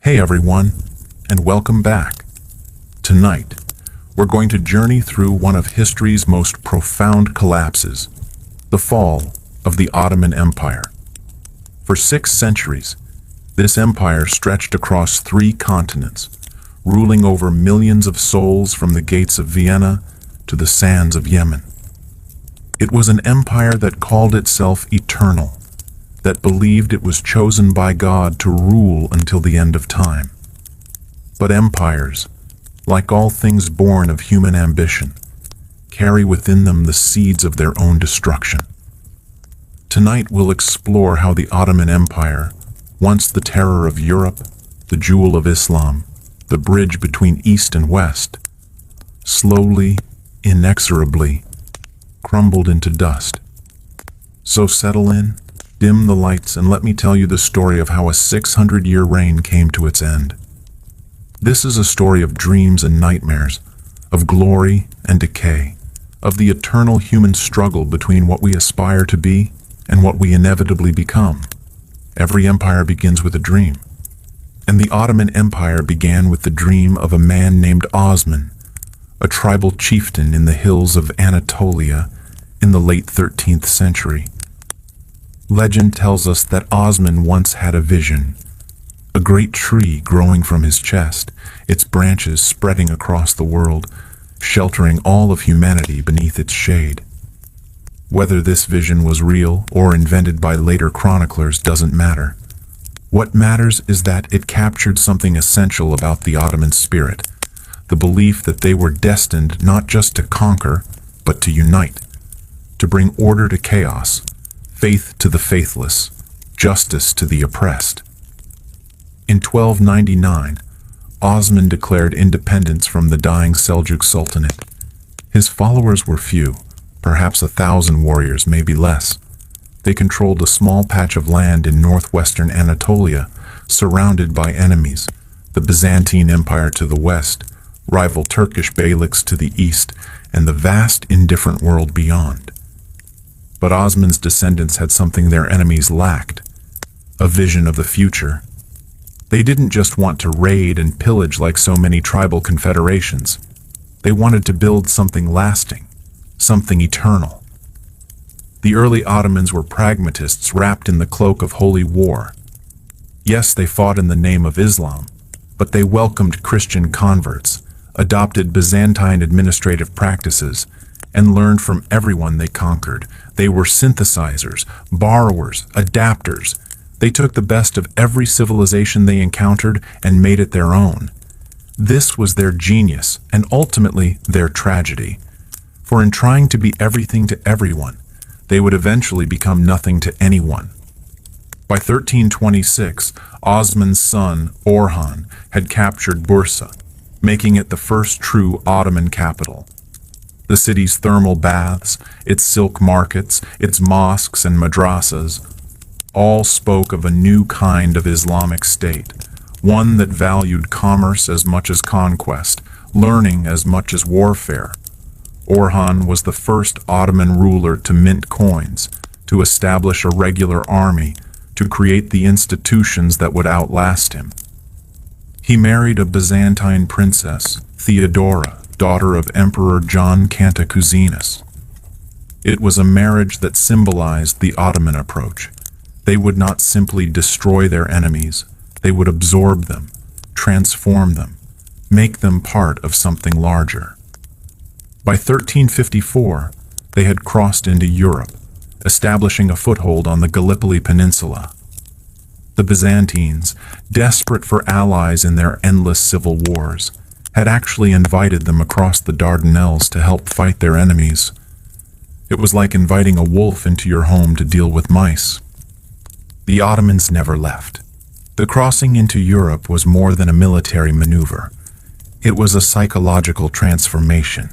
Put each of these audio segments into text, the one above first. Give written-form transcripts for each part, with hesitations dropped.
Hey everyone, and welcome back. Tonight, we're going to journey through one of history's most profound collapses, the fall of the Ottoman Empire. For 6 centuries, this empire stretched across 3 continents, ruling over millions of souls from the gates of Vienna to the sands of Yemen. It was an empire that called itself eternal, that believed it was chosen by God to rule until the end of time. But empires, like all things born of human ambition, carry within them the seeds of their own destruction. Tonight we'll explore how the Ottoman Empire, once the terror of Europe, the jewel of Islam, the bridge between East and West, slowly, inexorably, crumbled into dust. So settle in, dim the lights, and let me tell you the story of how a 600-year reign came to its end. This is a story of dreams and nightmares, of glory and decay, of the eternal human struggle between what we aspire to be and what we inevitably become. Every empire begins with a dream, and the Ottoman Empire began with the dream of a man named Osman, a tribal chieftain in the hills of Anatolia in the late 13th century. Legend tells us that Osman once had a vision, a great tree growing from his chest, its branches spreading across the world, sheltering all of humanity beneath its shade. Whether this vision was real or invented by later chroniclers doesn't matter. What matters is that it captured something essential about the Ottoman spirit, the belief that they were destined not just to conquer, but to unite, to bring order to chaos, faith to the faithless, justice to the oppressed. In 1299, Osman declared independence from the dying Seljuk Sultanate. His followers were few, perhaps 1,000 warriors, maybe less. They controlled a small patch of land in northwestern Anatolia, surrounded by enemies, the Byzantine Empire to the west, rival Turkish beyliks to the east, and the vast, indifferent world beyond. But Osman's descendants had something their enemies lacked, a vision of the future. They didn't just want to raid and pillage like so many tribal confederations. They wanted to build something lasting, something eternal. The early Ottomans were pragmatists wrapped in the cloak of holy war. Yes, they fought in the name of Islam, but they welcomed Christian converts, adopted Byzantine administrative practices, and learned from everyone they conquered. They were synthesizers, borrowers, adapters. They took the best of every civilization they encountered and made it their own. This was their genius, and ultimately their tragedy. For in trying to be everything to everyone, they would eventually become nothing to anyone. By 1326, Osman's son, Orhan, had captured Bursa, making it the first true Ottoman capital. The city's thermal baths, its silk markets, its mosques and madrasas, all spoke of a new kind of Islamic state, one that valued commerce as much as conquest, learning as much as warfare. Orhan was the first Ottoman ruler to mint coins, to establish a regular army, to create the institutions that would outlast him. He married a Byzantine princess, Theodora, daughter of Emperor John Cantacuzene. It was a marriage that symbolized the Ottoman approach. They would not simply destroy their enemies, they would absorb them, transform them, make them part of something larger. By 1354, they had crossed into Europe, establishing a foothold on the Gallipoli Peninsula. The Byzantines, desperate for allies in their endless civil wars, had actually invited them across the Dardanelles to help fight their enemies. It was like inviting a wolf into your home to deal with mice. The Ottomans never left. The crossing into Europe was more than a military maneuver. It was a psychological transformation.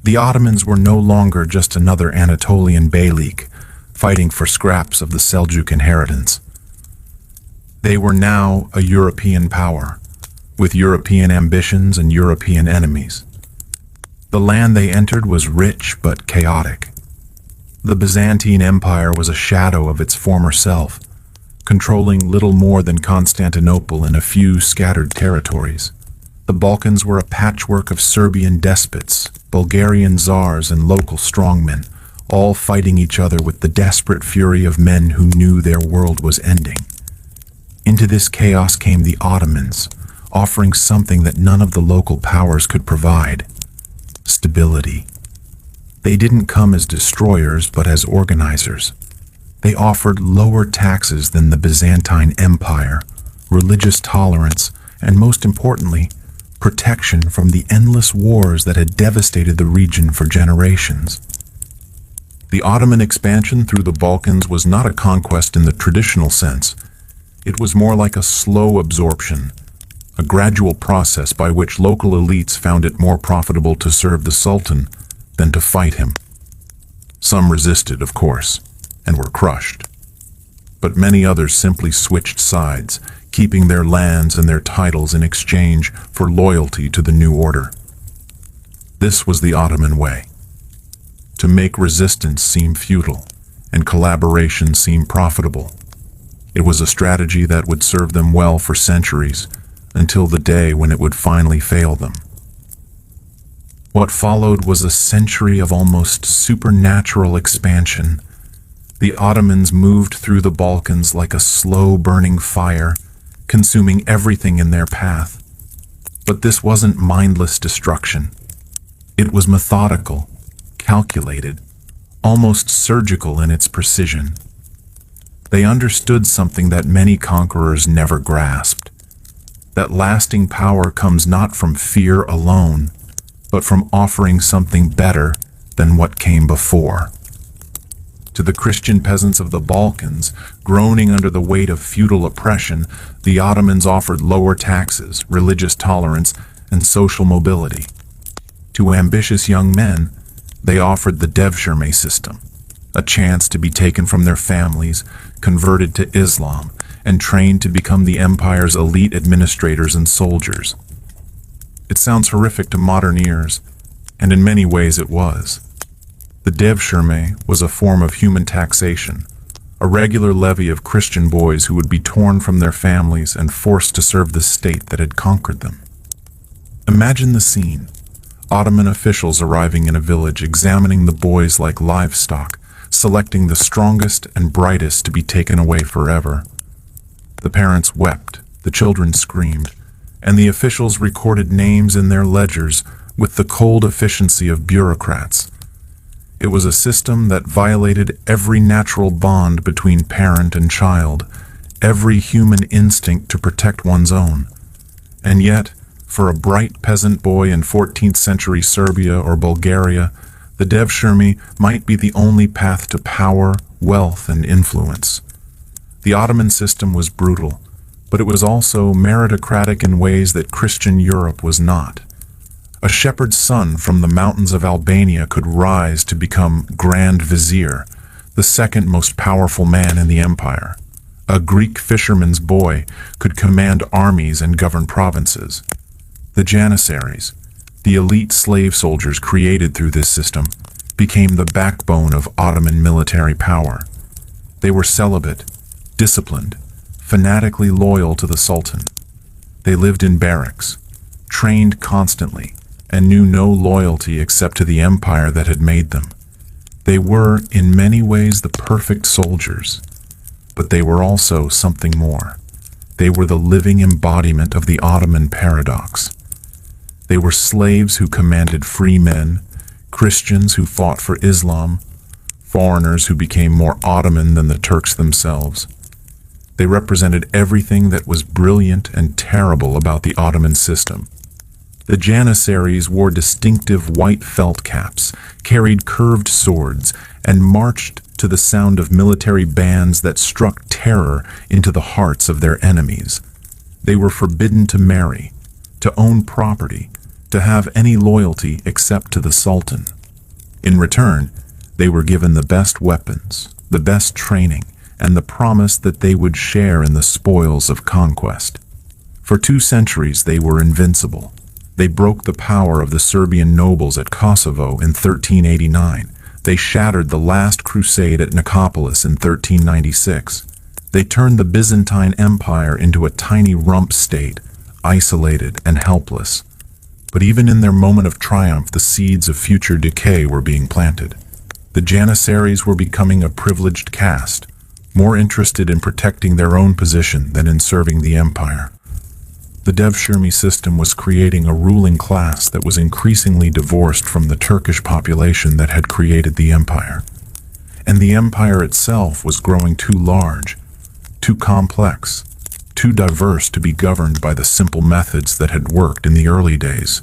The Ottomans were no longer just another Anatolian beylik, fighting for scraps of the Seljuk inheritance. They were now a European power, with European ambitions and European enemies. The land they entered was rich but chaotic. The Byzantine Empire was a shadow of its former self, controlling little more than Constantinople and a few scattered territories. The Balkans were a patchwork of Serbian despots, Bulgarian czars, and local strongmen, all fighting each other with the desperate fury of men who knew their world was ending. Into this chaos came the Ottomans, offering something that none of the local powers could provide: stability. They didn't come as destroyers, but as organizers. They offered lower taxes than the Byzantine Empire, religious tolerance, and most importantly, protection from the endless wars that had devastated the region for generations. The Ottoman expansion through the Balkans was not a conquest in the traditional sense. It was more like a slow absorption, a gradual process by which local elites found it more profitable to serve the Sultan than to fight him. Some resisted, of course, and were crushed. But many others simply switched sides, keeping their lands and their titles in exchange for loyalty to the new order. This was the Ottoman way: to make resistance seem futile and collaboration seem profitable. It was a strategy that would serve them well for centuries, until the day when it would finally fail them. What followed was a century of almost supernatural expansion. The Ottomans moved through the Balkans like a slow-burning fire, consuming everything in their path. But this wasn't mindless destruction. It was methodical, calculated, almost surgical in its precision. They understood something that many conquerors never grasped: that lasting power comes not from fear alone, but from offering something better than what came before. To the Christian peasants of the Balkans, groaning under the weight of feudal oppression, the Ottomans offered lower taxes, religious tolerance, and social mobility. To ambitious young men, they offered the Devshirme system, a chance to be taken from their families, converted to Islam, and trained to become the empire's elite administrators and soldiers. It sounds horrific to modern ears, and in many ways it was. The Devshirme was a form of human taxation, a regular levy of Christian boys who would be torn from their families and forced to serve the state that had conquered them. Imagine the scene: Ottoman officials arriving in a village, examining the boys like livestock, selecting the strongest and brightest to be taken away forever. The parents wept, the children screamed, and the officials recorded names in their ledgers with the cold efficiency of bureaucrats. It was a system that violated every natural bond between parent and child, every human instinct to protect one's own. And yet, for a bright peasant boy in 14th century Serbia or Bulgaria, the Devshirme might be the only path to power, wealth, and influence. The Ottoman system was brutal, but it was also meritocratic in ways that Christian Europe was not. A shepherd's son from the mountains of Albania could rise to become Grand Vizier, the second most powerful man in the empire. A Greek fisherman's boy could command armies and govern provinces. The Janissaries, the elite slave soldiers created through this system, became the backbone of Ottoman military power. They were celibate, disciplined, fanatically loyal to the Sultan. They lived in barracks, trained constantly, and knew no loyalty except to the empire that had made them. They were, in many ways, the perfect soldiers, but they were also something more. They were the living embodiment of the Ottoman paradox. They were slaves who commanded free men, Christians who fought for Islam, foreigners who became more Ottoman than the Turks themselves. They represented everything that was brilliant and terrible about the Ottoman system. The Janissaries wore distinctive white felt caps, carried curved swords, and marched to the sound of military bands that struck terror into the hearts of their enemies. They were forbidden to marry, to own property, to have any loyalty except to the Sultan. In return, they were given the best weapons, the best training, and the promise that they would share in the spoils of conquest. For 2 centuries they were invincible. They broke the power of the Serbian nobles at Kosovo in 1389. They shattered the last crusade at Nicopolis in 1396. They turned the Byzantine Empire into a tiny rump state, isolated and helpless. But even in their moment of triumph, the seeds of future decay were being planted. The Janissaries were becoming a privileged caste, more interested in protecting their own position than in serving the empire. The Devshirme system was creating a ruling class that was increasingly divorced from the Turkish population that had created the empire. And the empire itself was growing too large, too complex, too diverse to be governed by the simple methods that had worked in the early days.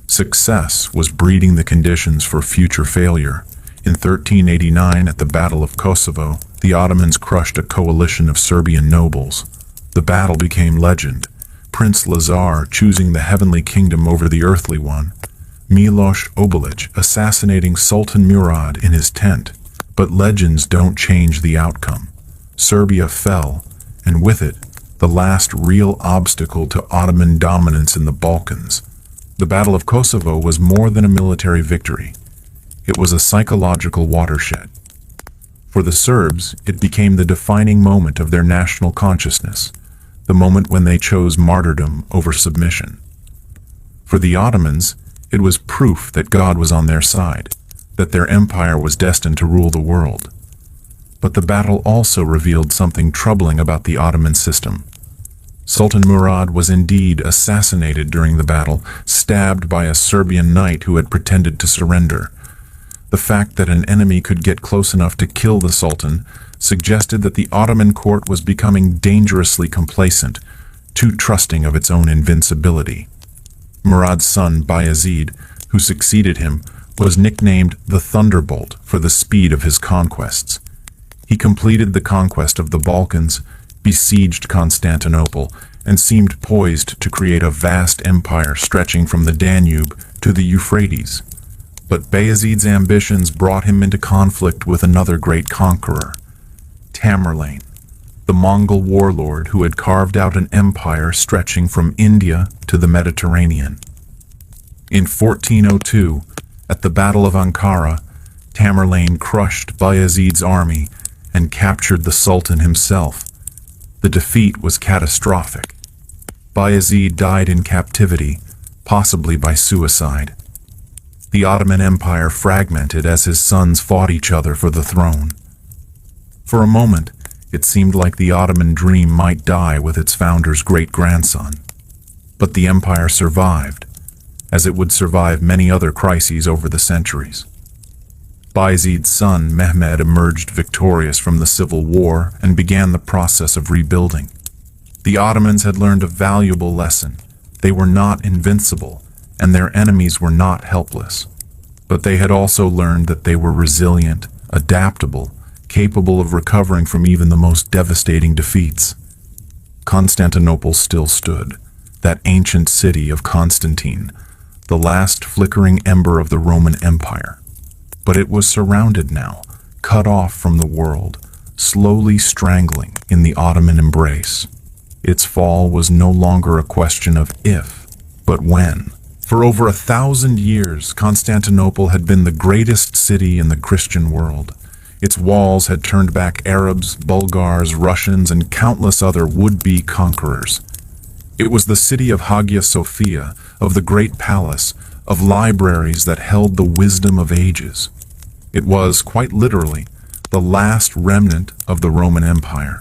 Success was breeding the conditions for future failure. In 1389, at the Battle of Kosovo, the Ottomans crushed a coalition of Serbian nobles. The battle became legend, Prince Lazar choosing the heavenly kingdom over the earthly one, Miloš Obilić assassinating Sultan Murad in his tent. But legends don't change the outcome. Serbia fell, and with it, the last real obstacle to Ottoman dominance in the Balkans. The Battle of Kosovo was more than a military victory. It was a psychological watershed. For the Serbs, it became the defining moment of their national consciousness, the moment when they chose martyrdom over submission. For the Ottomans, it was proof that God was on their side, that their empire was destined to rule the world. But the battle also revealed something troubling about the Ottoman system. Sultan Murad was indeed assassinated during the battle, stabbed by a Serbian knight who had pretended to surrender. The fact that an enemy could get close enough to kill the Sultan suggested that the Ottoman court was becoming dangerously complacent, too trusting of its own invincibility. Murad's son, Bayezid, who succeeded him, was nicknamed the Thunderbolt for the speed of his conquests. He completed the conquest of the Balkans, besieged Constantinople, and seemed poised to create a vast empire stretching from the Danube to the Euphrates. But Bayezid's ambitions brought him into conflict with another great conqueror, Tamerlane, the Mongol warlord who had carved out an empire stretching from India to the Mediterranean. In 1402, at the Battle of Ankara, Tamerlane crushed Bayezid's army and captured the Sultan himself. The defeat was catastrophic. Bayezid died in captivity, possibly by suicide. The Ottoman Empire fragmented as his sons fought each other for the throne. For a moment, it seemed like the Ottoman dream might die with its founder's great-grandson. But the empire survived, as it would survive many other crises over the centuries. Bayezid's son, Mehmed, emerged victorious from the civil war and began the process of rebuilding. The Ottomans had learned a valuable lesson. They were not invincible, and their enemies were not helpless. But they had also learned that they were resilient, adaptable, capable of recovering from even the most devastating defeats. Constantinople still stood, that ancient city of Constantine, the last flickering ember of the Roman Empire. But it was surrounded now, cut off from the world, slowly strangling in the Ottoman embrace. Its fall was no longer a question of if, but when. For over 1,000 years, Constantinople had been the greatest city in the Christian world. Its walls had turned back Arabs, Bulgars, Russians, and countless other would-be conquerors. It was the city of Hagia Sophia, of the Great Palace, of libraries that held the wisdom of ages. It was, quite literally, the last remnant of the Roman Empire.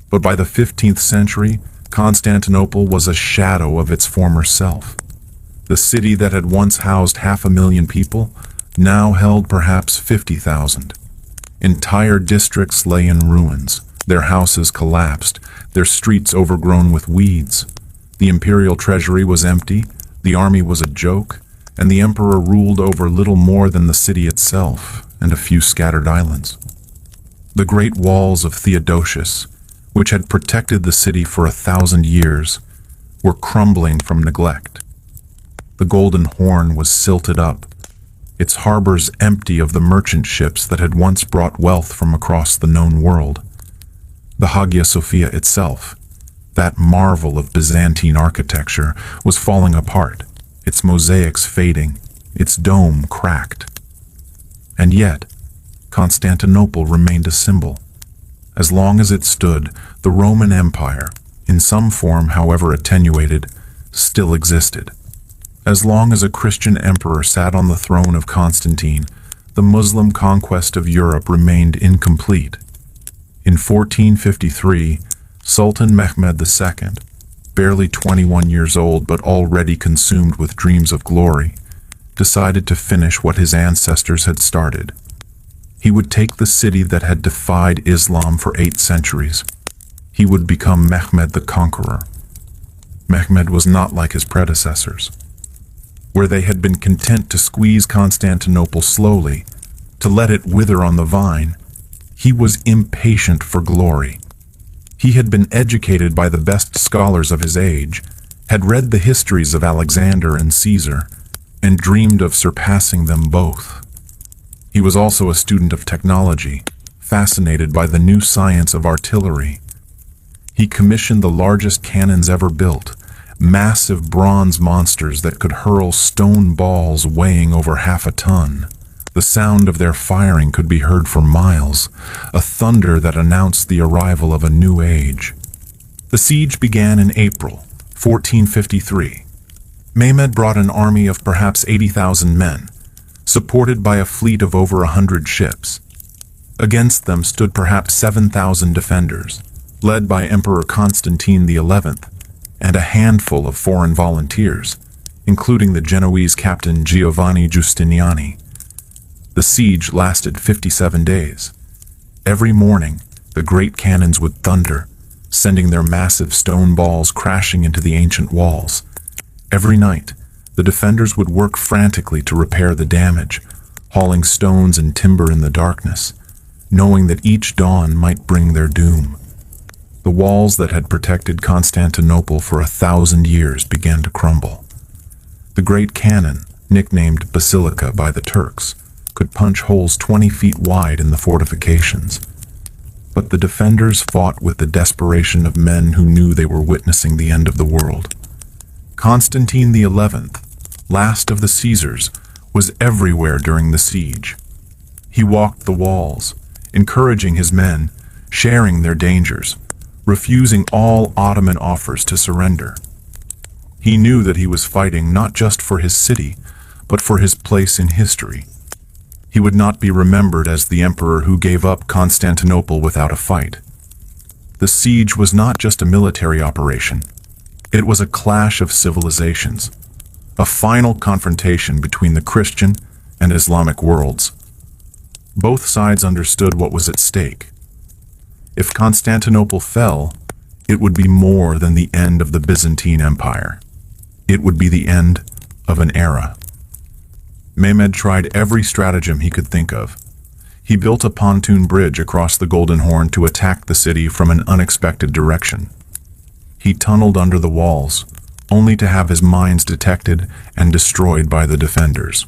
But by the 15th century, Constantinople was a shadow of its former self. The city that had once housed 500,000 people now held perhaps 50,000. Entire districts lay in ruins, their houses collapsed, their streets overgrown with weeds. The imperial treasury was empty, the army was a joke, and the emperor ruled over little more than the city itself and a few scattered islands. The great walls of Theodosius, which had protected the city for 1,000 years, were crumbling from neglect. The Golden Horn was silted up, its harbors empty of the merchant ships that had once brought wealth from across the known world. The Hagia Sophia itself, that marvel of Byzantine architecture, was falling apart, its mosaics fading, its dome cracked. And yet, Constantinople remained a symbol As long as it stood, the Roman Empire, in some form however attenuated, still existed. As long as a Christian emperor sat on the throne of Constantine, the Muslim conquest of Europe remained incomplete. In 1453, Sultan Mehmed II, barely 21 years old but already consumed with dreams of glory, decided to finish what his ancestors had started. He would take the city that had defied Islam for 8 centuries. He would become Mehmed the Conqueror. Mehmed was not like his predecessors, where they had been content to squeeze Constantinople slowly, to let it wither on the vine. He was impatient for glory. He had been educated by the best scholars of his age, had read the histories of Alexander and Caesar, and dreamed of surpassing them both. He was also a student of technology, fascinated by the new science of artillery. He commissioned the largest cannons ever built, massive bronze monsters that could hurl stone balls weighing over half a ton. The sound of their firing could be heard for miles, a thunder that announced the arrival of a new age. The siege began in April 1453. Mehmed brought an army of perhaps 80,000 men, supported by a fleet of over 100 ships. Against them stood perhaps 7,000 defenders, led by Emperor Constantine XI, and a handful of foreign volunteers, including the Genoese captain Giovanni Giustiniani. The siege lasted 57 days. Every morning, the great cannons would thunder, sending their massive stone balls crashing into the ancient walls. Every night, the defenders would work frantically to repair the damage, hauling stones and timber in the darkness, knowing that each dawn might bring their doom. The walls that had protected Constantinople for 1,000 years began to crumble. The great cannon, nicknamed Basilica by the Turks, could punch holes 20 feet wide in the fortifications. But the defenders fought with the desperation of men who knew they were witnessing the end of the world. Constantine XI, last of the Caesars, was everywhere during the siege. He walked the walls, encouraging his men, sharing their dangers, refusing all Ottoman offers to surrender. He knew that he was fighting not just for his city, but for his place in history. He would not be remembered as the emperor who gave up Constantinople without a fight. The siege was not just a military operation. It was a clash of civilizations, a final confrontation between the Christian and Islamic worlds. Both sides understood what was at stake. If Constantinople fell, it would be more than the end of the Byzantine Empire. It would be the end of an era. Mehmed tried every stratagem he could think of. He built a pontoon bridge across the Golden Horn to attack the city from an unexpected direction. He tunneled under the walls, only to have his mines detected and destroyed by the defenders.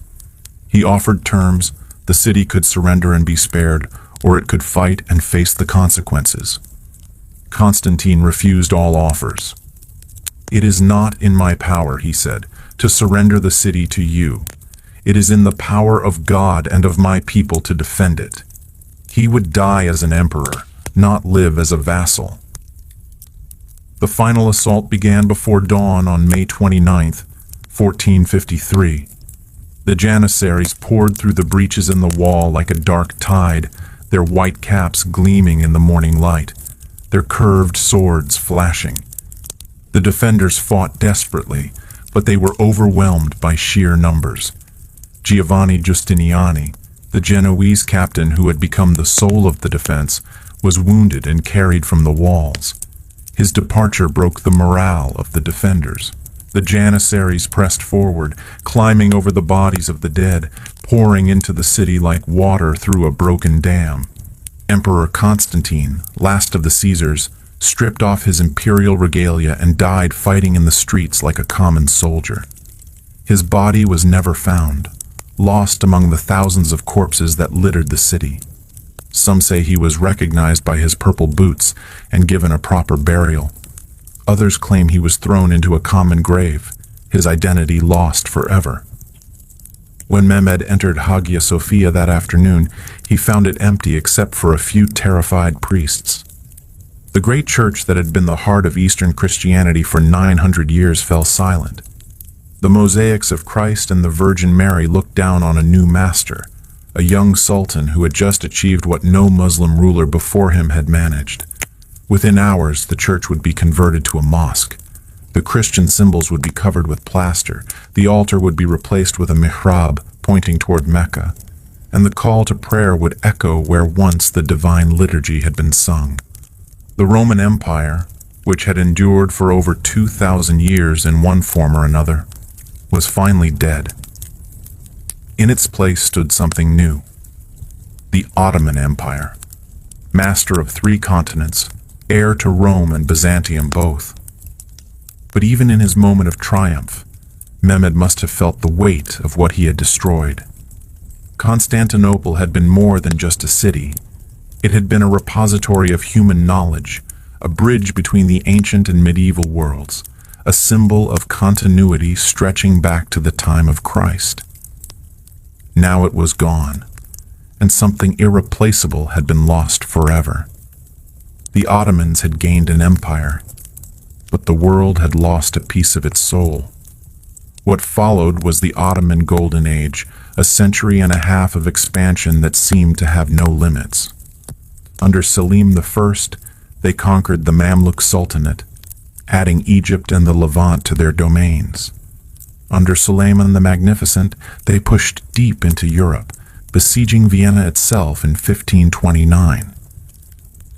He offered terms: the city could surrender and be spared, or it could fight and face the consequences. Constantine refused all offers. "It is not in my power," he said, "to surrender the city to you. It is in the power of God and of my people to defend it." He would die as an emperor, not live as a vassal. The final assault began before dawn on May 29, 1453. The Janissaries poured through the breaches in the wall like a dark tide, their white caps gleaming in the morning light, their curved swords flashing. The defenders fought desperately, but they were overwhelmed by sheer numbers. Giovanni Giustiniani, the Genoese captain who had become the soul of the defense, was wounded and carried from the walls. His departure broke the morale of the defenders. The Janissaries pressed forward, climbing over the bodies of the dead, pouring into the city like water through a broken dam. Emperor Constantine, last of the Caesars, stripped off his imperial regalia and died fighting in the streets like a common soldier. His body was never found, lost among the thousands of corpses that littered the city. Some say he was recognized by his purple boots and given a proper burial. Others claim he was thrown into a common grave, his identity lost forever. When Mehmed entered Hagia Sophia that afternoon, he found it empty except for a few terrified priests. The great church that had been the heart of Eastern Christianity for 900 years fell silent. The mosaics of Christ and the Virgin Mary looked down on a new master, a young sultan who had just achieved what no Muslim ruler before him had managed. Within hours, the church would be converted to a mosque. The Christian symbols would be covered with plaster, the altar would be replaced with a mihrab pointing toward Mecca, and the call to prayer would echo where once the divine liturgy had been sung. The Roman Empire, which had endured for over 2,000 years in one form or another, was finally dead. In its place stood something new. The Ottoman Empire, master of 3 continents, heir to Rome and Byzantium both. But even in his moment of triumph, Mehmed must have felt the weight of what he had destroyed. Constantinople had been more than just a city. It had been a repository of human knowledge, a bridge between the ancient and medieval worlds, a symbol of continuity stretching back to the time of Christ. Now it was gone, and something irreplaceable had been lost forever. The Ottomans had gained an empire, but the world had lost a piece of its soul. What followed was the Ottoman Golden Age, a century and a half of expansion that seemed to have no limits. Under Selim I, they conquered the Mamluk Sultanate, adding Egypt and the Levant to their domains. Under Suleiman the Magnificent, they pushed deep into Europe, besieging Vienna itself in 1529.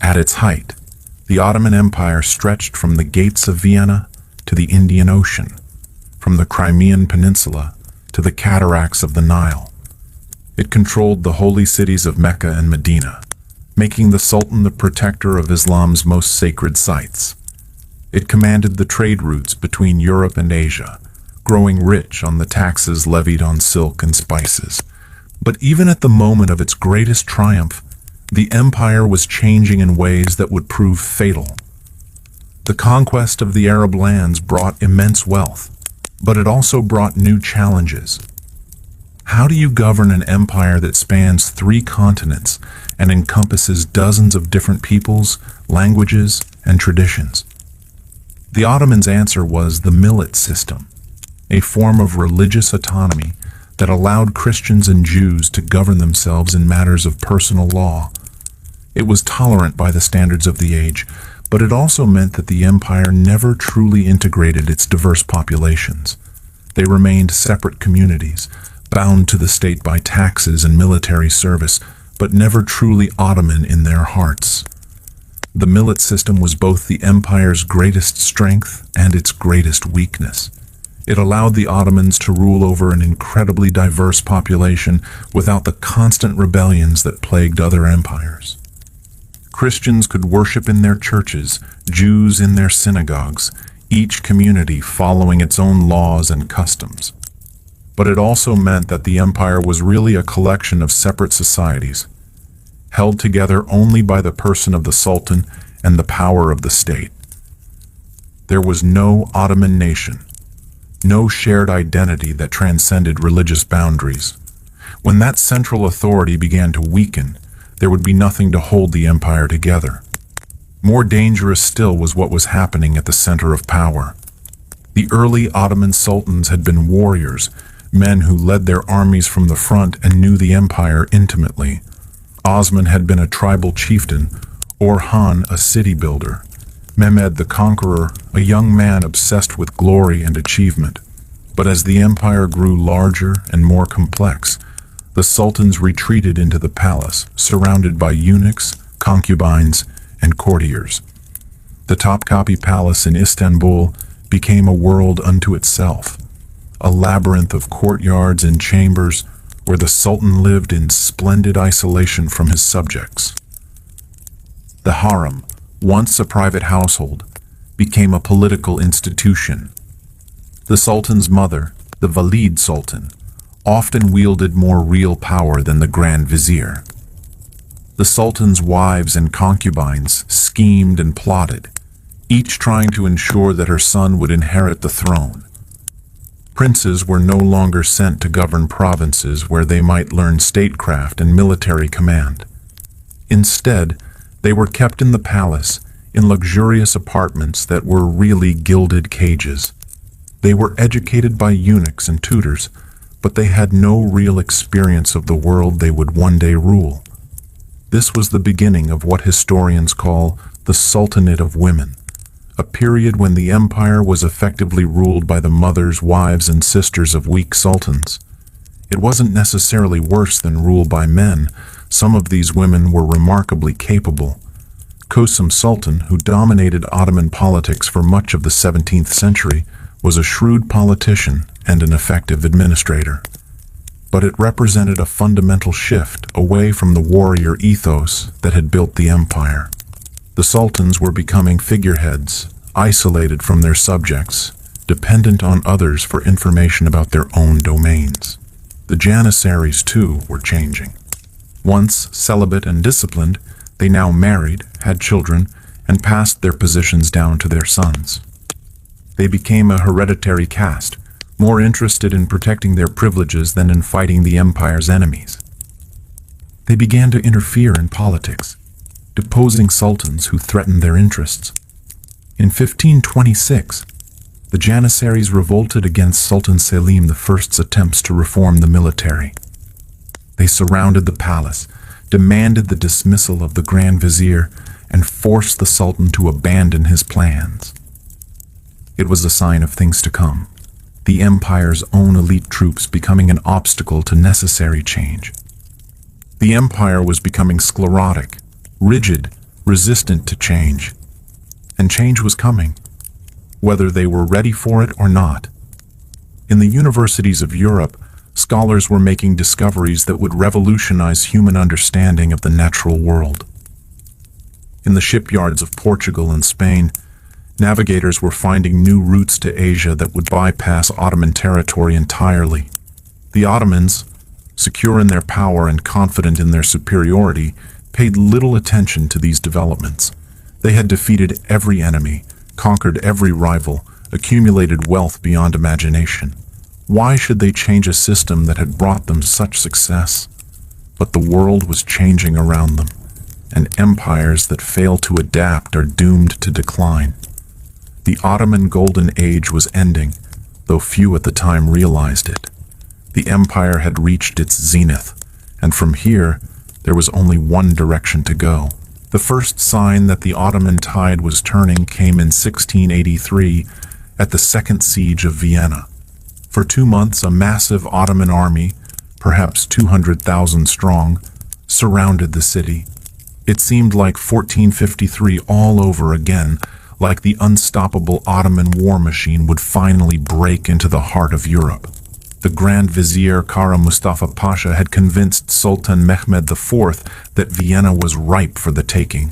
At its height, the Ottoman Empire stretched from the gates of Vienna to the Indian Ocean, from the Crimean Peninsula to the cataracts of the Nile. It controlled the holy cities of Mecca and Medina, making the Sultan the protector of Islam's most sacred sites. It commanded the trade routes between Europe and Asia, growing rich on the taxes levied on silk and spices. But even at the moment of its greatest triumph, the empire was changing in ways that would prove fatal. The conquest of the Arab lands brought immense wealth, but it also brought new challenges. How do you govern an empire that spans 3 continents and encompasses dozens of different peoples, languages, and traditions? The Ottomans' answer was the Millet system, a form of religious autonomy that allowed Christians and Jews to govern themselves in matters of personal law. It was tolerant by the standards of the age, but it also meant that the empire never truly integrated its diverse populations. They remained separate communities, bound to the state by taxes and military service, but never truly Ottoman in their hearts. The Millet system was both the empire's greatest strength and its greatest weakness. It allowed the Ottomans to rule over an incredibly diverse population without the constant rebellions that plagued other empires. Christians could worship in their churches, Jews in their synagogues, each community following its own laws and customs. But it also meant that the empire was really a collection of separate societies, held together only by the person of the Sultan and the power of the state. There was no Ottoman nation, no shared identity that transcended religious boundaries. When that central authority began to weaken, there would be nothing to hold the empire together. More dangerous still was what was happening at the center of power. The early Ottoman sultans had been warriors, men who led their armies from the front and knew the empire intimately. Osman had been a tribal chieftain, Orhan a city builder, Mehmed the Conqueror, a young man obsessed with glory and achievement. But as the empire grew larger and more complex, the sultans retreated into the palace, surrounded by eunuchs, concubines, and courtiers. The Topkapi Palace in Istanbul became a world unto itself, a labyrinth of courtyards and chambers where the sultan lived in splendid isolation from his subjects. The harem, once a private household, became a political institution. The sultan's mother, the Valid Sultan, often wielded more real power than the Grand Vizier. The sultan's wives and concubines schemed and plotted, each trying to ensure that her son would inherit the throne. Princes were no longer sent to govern provinces where they might learn statecraft and military command. Instead, they were kept in the palace, in luxurious apartments that were really gilded cages. They were educated by eunuchs and tutors, but they had no real experience of the world they would one day rule. This was the beginning of what historians call the Sultanate of Women, a period when the empire was effectively ruled by the mothers, wives, and sisters of weak sultans. It wasn't necessarily worse than rule by men. Some of these women were remarkably capable. Kosovo Sultan, who dominated Ottoman politics for much of the 17th century, was a shrewd politician and an effective administrator. But it represented a fundamental shift away from the warrior ethos that had built the empire. The sultans were becoming figureheads, isolated from their subjects, dependent on others for information about their own domains. The Janissaries, too, were changing. Once celibate and disciplined, they now married, had children, and passed their positions down to their sons. They became a hereditary caste, more interested in protecting their privileges than in fighting the empire's enemies. They began to interfere in politics, deposing sultans who threatened their interests. In 1526, the Janissaries revolted against Sultan Selim I's attempts to reform the military. They surrounded the palace, demanded the dismissal of the Grand Vizier, and forced the Sultan to abandon his plans. It was a sign of things to come, the empire's own elite troops becoming an obstacle to necessary change. The empire was becoming sclerotic, rigid, resistant to change. And change was coming, whether they were ready for it or not. In the universities of Europe, scholars were making discoveries that would revolutionize human understanding of the natural world. In the shipyards of Portugal and Spain, navigators were finding new routes to Asia that would bypass Ottoman territory entirely. The Ottomans, secure in their power and confident in their superiority, paid little attention to these developments. They had defeated every enemy, conquered every rival, accumulated wealth beyond imagination. Why should they change a system that had brought them such success? But the world was changing around them, and empires that fail to adapt are doomed to decline. The Ottoman Golden Age was ending, though few at the time realized it. The empire had reached its zenith, and from here, there was only one direction to go. The first sign that the Ottoman tide was turning came in 1683 at the Second Siege of Vienna. For 2 months, a massive Ottoman army, perhaps 200,000 strong, surrounded the city. It seemed like 1453 all over again, like the unstoppable Ottoman war machine would finally break into the heart of Europe. The Grand Vizier Kara Mustafa Pasha had convinced Sultan Mehmed IV that Vienna was ripe for the taking.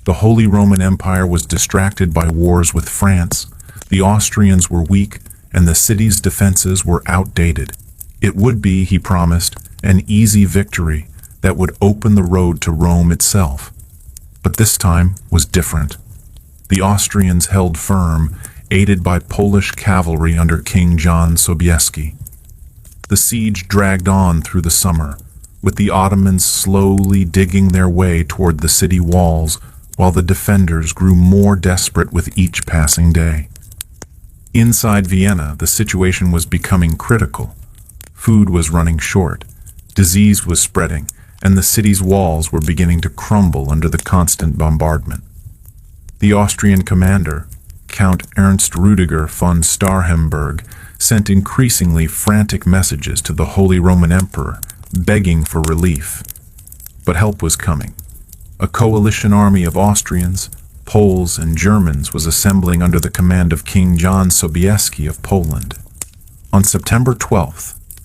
The Holy Roman Empire was distracted by wars with France. The Austrians were weak, and the city's defenses were outdated. It would be, he promised, an easy victory that would open the road to Rome itself. But this time was different. The Austrians held firm, aided by Polish cavalry under King John Sobieski. The siege dragged on through the summer, with the Ottomans slowly digging their way toward the city walls, while the defenders grew more desperate with each passing day. Inside Vienna, the situation was becoming critical. Food was running short, disease was spreading, and the city's walls were beginning to crumble under the constant bombardment. The Austrian commander, Count Ernst Rüdiger von Starhemberg, sent increasingly frantic messages to the Holy Roman Emperor, begging for relief. But help was coming. A coalition army of Austrians, Poles, and Germans was assembling under the command of King John Sobieski of Poland. On September 12,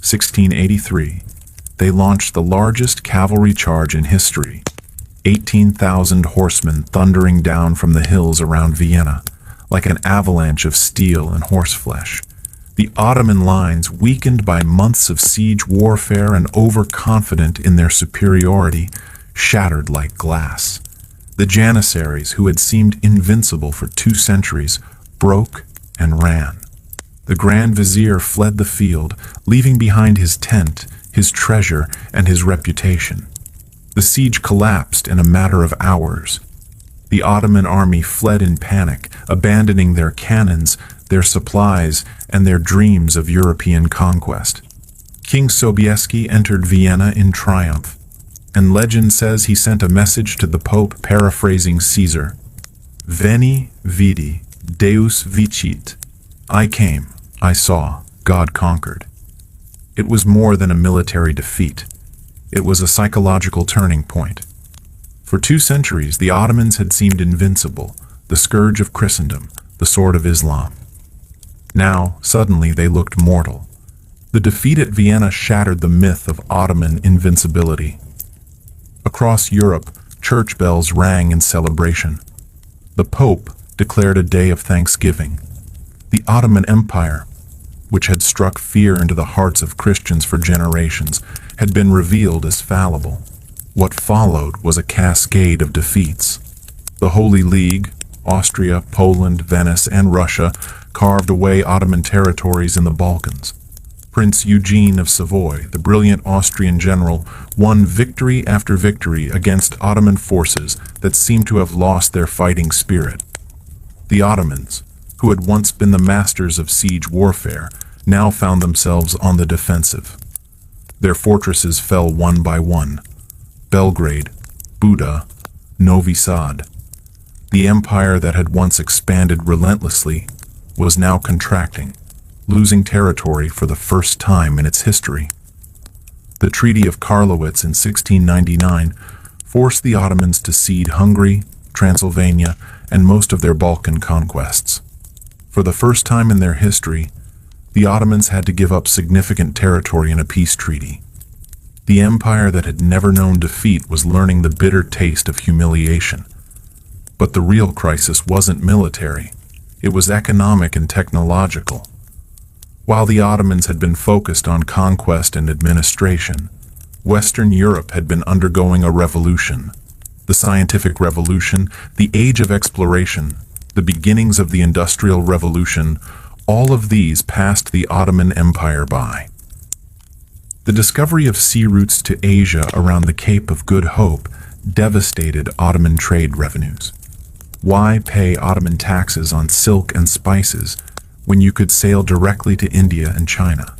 1683, they launched the largest cavalry charge in history, 18,000 horsemen thundering down from the hills around Vienna, like an avalanche of steel and horseflesh. The Ottoman lines, weakened by months of siege warfare and overconfident in their superiority, shattered like glass. The Janissaries, who had seemed invincible for 2 centuries, broke and ran. The Grand Vizier fled the field, leaving behind his tent, his treasure, and his reputation. The siege collapsed in a matter of hours. The Ottoman army fled in panic, abandoning their cannons, their supplies, and their dreams of European conquest. King Sobieski entered Vienna in triumph, and legend says he sent a message to the Pope paraphrasing Caesar. Veni, vidi, Deus vicit. I came, I saw, God conquered. It was more than a military defeat. It was a psychological turning point. For 2 centuries, the Ottomans had seemed invincible, the scourge of Christendom, the sword of Islam. Now, suddenly, they looked mortal. The defeat at Vienna shattered the myth of Ottoman invincibility. Across Europe, church bells rang in celebration. The Pope declared a day of thanksgiving. The Ottoman Empire, which had struck fear into the hearts of Christians for generations, had been revealed as fallible. What followed was a cascade of defeats. The Holy League, Austria, Poland, Venice, and Russia carved away Ottoman territories in the Balkans. Prince Eugene of Savoy, the brilliant Austrian general, won victory after victory against Ottoman forces that seemed to have lost their fighting spirit. The Ottomans, who had once been the masters of siege warfare, now found themselves on the defensive. Their fortresses fell one by one. Belgrade, Buda, Novi Sad. The empire that had once expanded relentlessly was now contracting, losing territory for the first time in its history. The Treaty of Karlowitz in 1699 forced the Ottomans to cede Hungary, Transylvania, and most of their Balkan conquests. For the first time in their history, the Ottomans had to give up significant territory in a peace treaty. The empire that had never known defeat was learning the bitter taste of humiliation. But the real crisis wasn't military. It was economic and technological. While the Ottomans had been focused on conquest and administration, Western Europe had been undergoing a revolution. The scientific revolution, the age of exploration, the beginnings of the Industrial Revolution, all of these passed the Ottoman Empire by. The discovery of sea routes to Asia around the Cape of Good Hope devastated Ottoman trade revenues. Why pay Ottoman taxes on silk and spices when you could sail directly to India and China?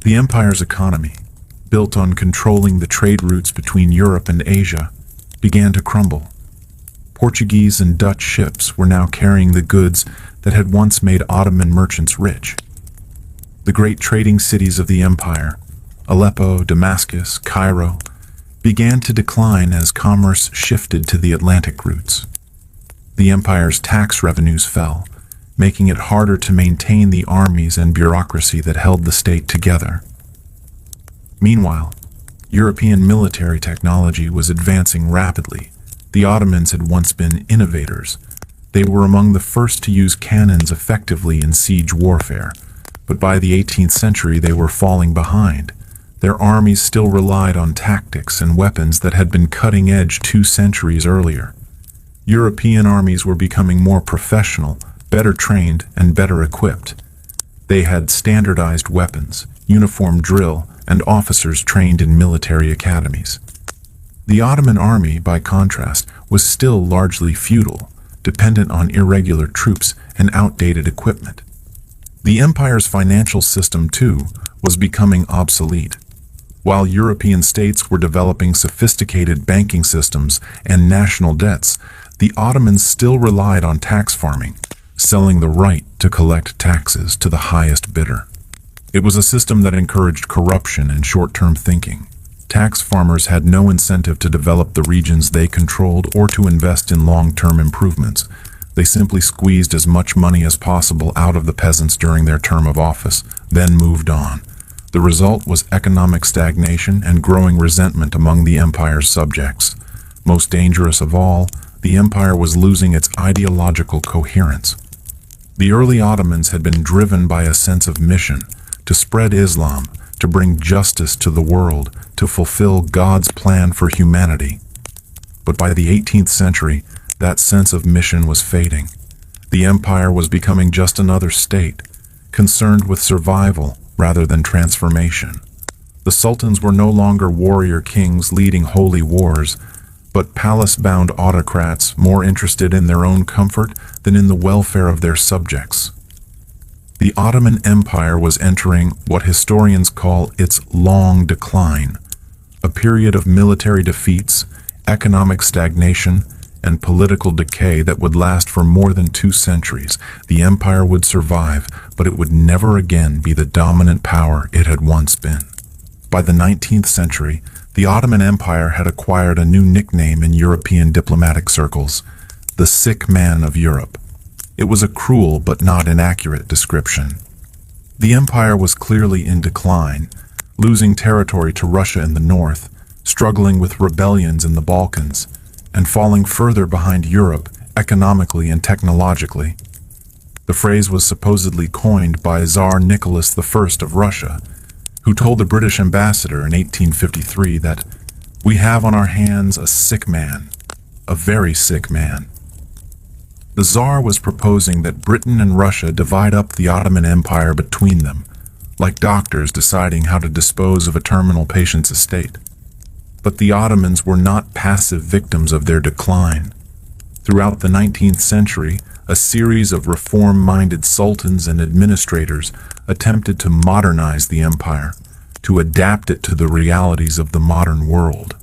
The empire's economy, built on controlling the trade routes between Europe and Asia, began to crumble. Portuguese and Dutch ships were now carrying the goods that had once made Ottoman merchants rich. The great trading cities of the empire, Aleppo, Damascus, Cairo, began to decline as commerce shifted to the Atlantic routes. The empire's tax revenues fell, making it harder to maintain the armies and bureaucracy that held the state together. Meanwhile, European military technology was advancing rapidly. The Ottomans had once been innovators. They were among the first to use cannons effectively in siege warfare, but by the 18th century they were falling behind. Their armies still relied on tactics and weapons that had been cutting edge 2 centuries earlier. European armies were becoming more professional, better trained, and better equipped. They had standardized weapons, uniform drill, and officers trained in military academies. The Ottoman army, by contrast, was still largely feudal, dependent on irregular troops and outdated equipment. The empire's financial system, too, was becoming obsolete. While European states were developing sophisticated banking systems and national debts, the Ottomans still relied on tax farming, selling the right to collect taxes to the highest bidder. It was a system that encouraged corruption and short-term thinking. Tax farmers had no incentive to develop the regions they controlled or to invest in long-term improvements. They simply squeezed as much money as possible out of the peasants during their term of office, then moved on. The result was economic stagnation and growing resentment among the empire's subjects. Most dangerous of all, the empire was losing its ideological coherence. The early Ottomans had been driven by a sense of mission, to spread Islam, to bring justice to the world, to fulfill God's plan for humanity. But by the 18th century, that sense of mission was fading. The empire was becoming just another state. concerned with survival rather than transformation. The sultans were no longer warrior kings leading holy wars, but palace-bound autocrats more interested in their own comfort than in the welfare of their subjects. The Ottoman Empire was entering what historians call its long decline, a period of military defeats, economic stagnation, and political decay that would last for more than 2 centuries. The empire would survive, but it would never again be the dominant power it had once been. By the 19th century, the Ottoman Empire had acquired a new nickname in European diplomatic circles, the sick man of Europe. It was a cruel but not inaccurate description. The empire was clearly in decline, losing territory to Russia in the north, struggling with rebellions in the Balkans, and falling further behind Europe economically and technologically. The phrase was supposedly coined by Tsar Nicholas I of Russia, who told the British ambassador in 1853 that, "We have on our hands a sick man, a very sick man." The Tsar was proposing that Britain and Russia divide up the Ottoman Empire between them, like doctors deciding how to dispose of a terminal patient's estate. But the Ottomans were not passive victims of their decline. Throughout the 19th century, a series of reform-minded sultans and administrators attempted to modernize the empire, to adapt it to the realities of the modern world.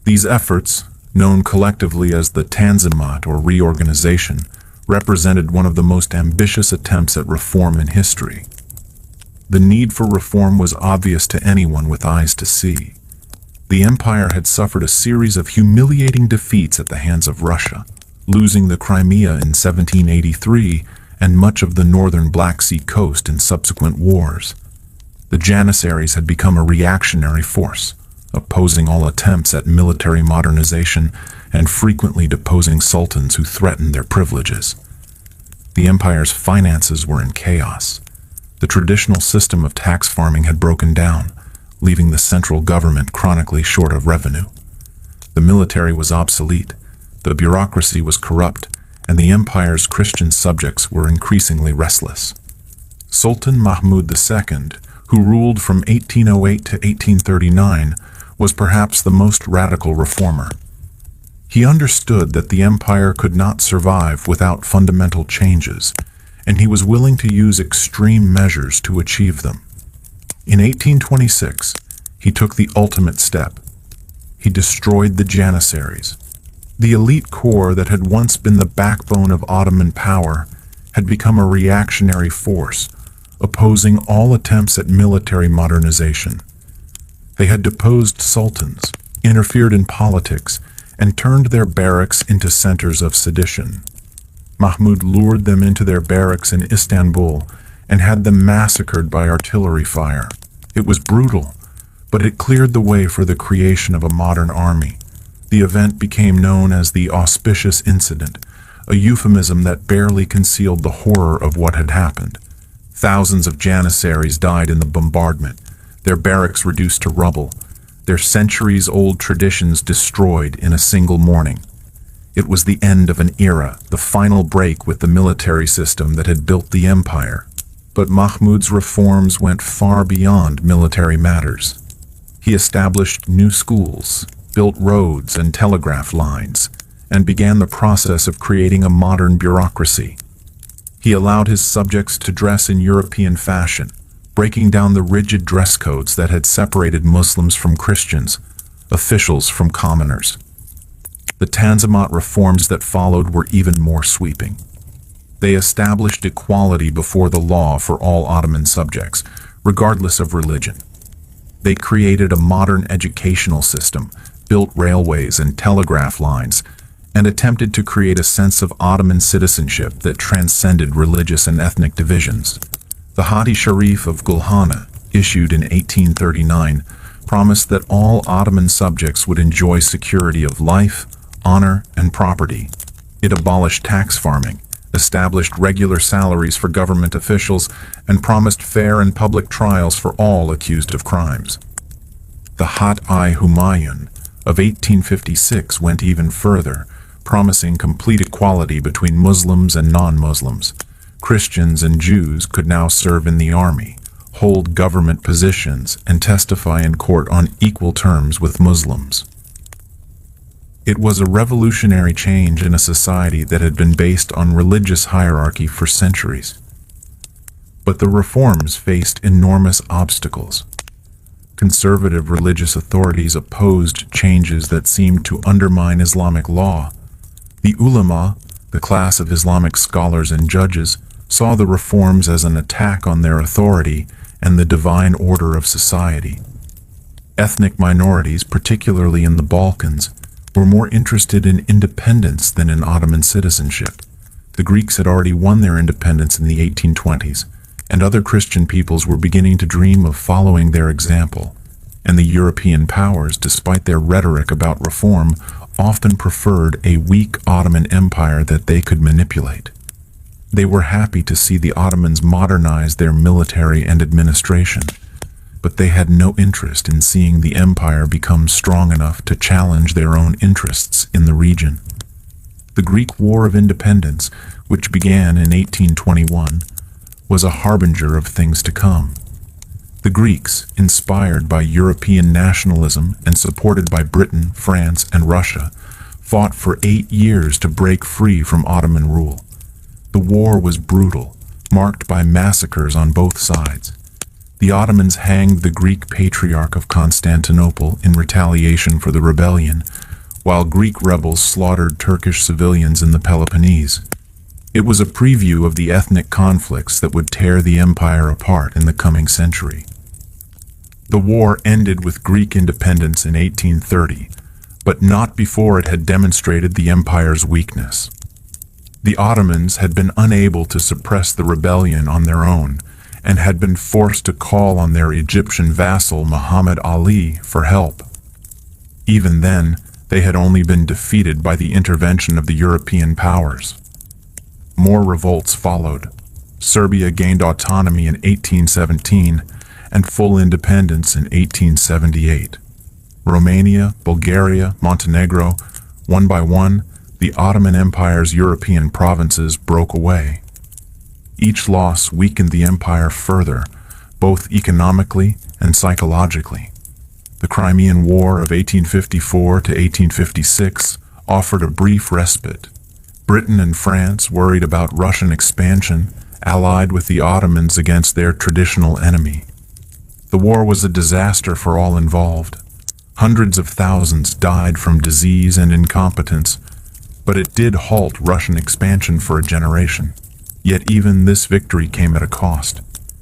These efforts, known collectively as the Tanzimat or reorganization, represented one of the most ambitious attempts at reform in history. The need for reform was obvious to anyone with eyes to see. The empire had suffered a series of humiliating defeats at the hands of Russia, losing the Crimea in 1783 and much of the northern Black Sea coast in subsequent wars. The Janissaries had become a reactionary force, opposing all attempts at military modernization and frequently deposing sultans who threatened their privileges. The empire's finances were in chaos. The traditional system of tax farming had broken down, leaving the central government chronically short of revenue. The military was obsolete, the bureaucracy was corrupt, and the empire's Christian subjects were increasingly restless. Sultan Mahmud II, who ruled from 1808 to 1839, was perhaps the most radical reformer. He understood that the empire could not survive without fundamental changes, and he was willing to use extreme measures to achieve them. In 1826, he took the ultimate step. He destroyed the Janissaries. The elite corps that had once been the backbone of Ottoman power had become a reactionary force, opposing all attempts at military modernization. They had deposed sultans, interfered in politics, and turned their barracks into centers of sedition. Mahmud lured them into their barracks in Istanbul and had them massacred by artillery fire. It was brutal, but it cleared the way for the creation of a modern army. The event became known as the Auspicious Incident, a euphemism that barely concealed the horror of what had happened. Thousands of Janissaries died in the bombardment, their barracks reduced to rubble, their centuries-old traditions destroyed in a single morning. It was the end of an era, the final break with the military system that had built the empire. But Mahmud's reforms went far beyond military matters. He established new schools, built roads and telegraph lines, and began the process of creating a modern bureaucracy. He allowed his subjects to dress in European fashion, breaking down the rigid dress codes that had separated Muslims from Christians, officials from commoners. The Tanzimat reforms that followed were even more sweeping. They established equality before the law for all Ottoman subjects, regardless of religion. They created a modern educational system, built railways and telegraph lines, and attempted to create a sense of Ottoman citizenship that transcended religious and ethnic divisions. The Hadi Sharif of Gulhana, issued in 1839, promised that all Ottoman subjects would enjoy security of life, honor, and property. It abolished tax farming, established regular salaries for government officials, and promised fair and public trials for all accused of crimes. The Hat-i Humayun of 1856 went even further, promising complete equality between Muslims and non-Muslims, Christians and Jews could now serve in the army, hold government positions, and testify in court on equal terms with Muslims. It was a revolutionary change in a society that had been based on religious hierarchy for centuries. But the reforms faced enormous obstacles. Conservative religious authorities opposed changes that seemed to undermine Islamic law. The ulama, the class of Islamic scholars and judges, saw the reforms as an attack on their authority and the divine order of society. Ethnic minorities, particularly in the Balkans, were more interested in independence than in Ottoman citizenship. The Greeks had already won their independence in the 1820s, and other Christian peoples were beginning to dream of following their example. And the European powers, despite their rhetoric about reform, often preferred a weak Ottoman Empire that they could manipulate. They were happy to see the Ottomans modernize their military and administration, but they had no interest in seeing the empire become strong enough to challenge their own interests in the region. The Greek War of Independence, which began in 1821, was a harbinger of things to come. The Greeks, inspired by European nationalism and supported by Britain, France, and Russia, fought for 8 years to break free from Ottoman rule. The war was brutal, marked by massacres on both sides. The Ottomans hanged the Greek Patriarch of Constantinople in retaliation for the rebellion, while Greek rebels slaughtered Turkish civilians in the Peloponnese. It was a preview of the ethnic conflicts that would tear the empire apart in the coming century. The war ended with Greek independence in 1830, but not before it had demonstrated the empire's weakness. The Ottomans had been unable to suppress the rebellion on their own, and had been forced to call on their Egyptian vassal Muhammad Ali for help. Even then, they had only been defeated by the intervention of the European powers. More revolts followed. Serbia gained autonomy in 1817 and full independence in 1878. Romania, Bulgaria, Montenegro, one by one, the Ottoman Empire's European provinces broke away. Each loss weakened the empire further, both economically and psychologically. The Crimean War of 1854 to 1856 offered a brief respite. Britain and France, worried about Russian expansion, allied with the Ottomans against their traditional enemy. The war was a disaster for all involved. Hundreds of thousands died from disease and incompetence, but it did halt Russian expansion for a generation. Yet even this victory came at a cost.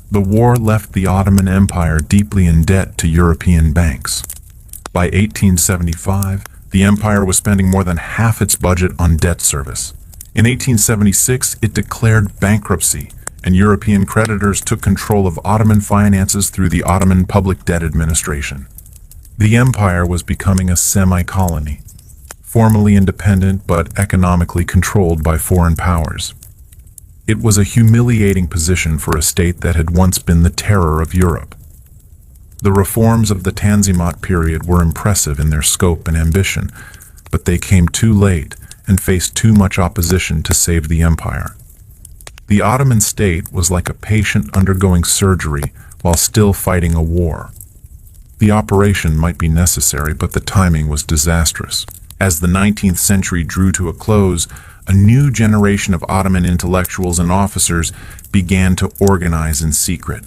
The war left the Ottoman Empire deeply in debt to European banks. By 1875, the empire was spending more than half its budget on debt service. In 1876, it declared bankruptcy, and European creditors took control of Ottoman finances through the Ottoman Public Debt Administration. The empire was becoming a semi-colony, formally independent but economically controlled by foreign powers. It was a humiliating position for a state that had once been the terror of Europe. The reforms of the Tanzimat period were impressive in their scope and ambition, but they came too late and faced too much opposition to save the empire. The Ottoman state was like a patient undergoing surgery while still fighting a war. The operation might be necessary, but the timing was disastrous. As the 19th century drew to a close, a new generation of Ottoman intellectuals and officers began to organize in secret.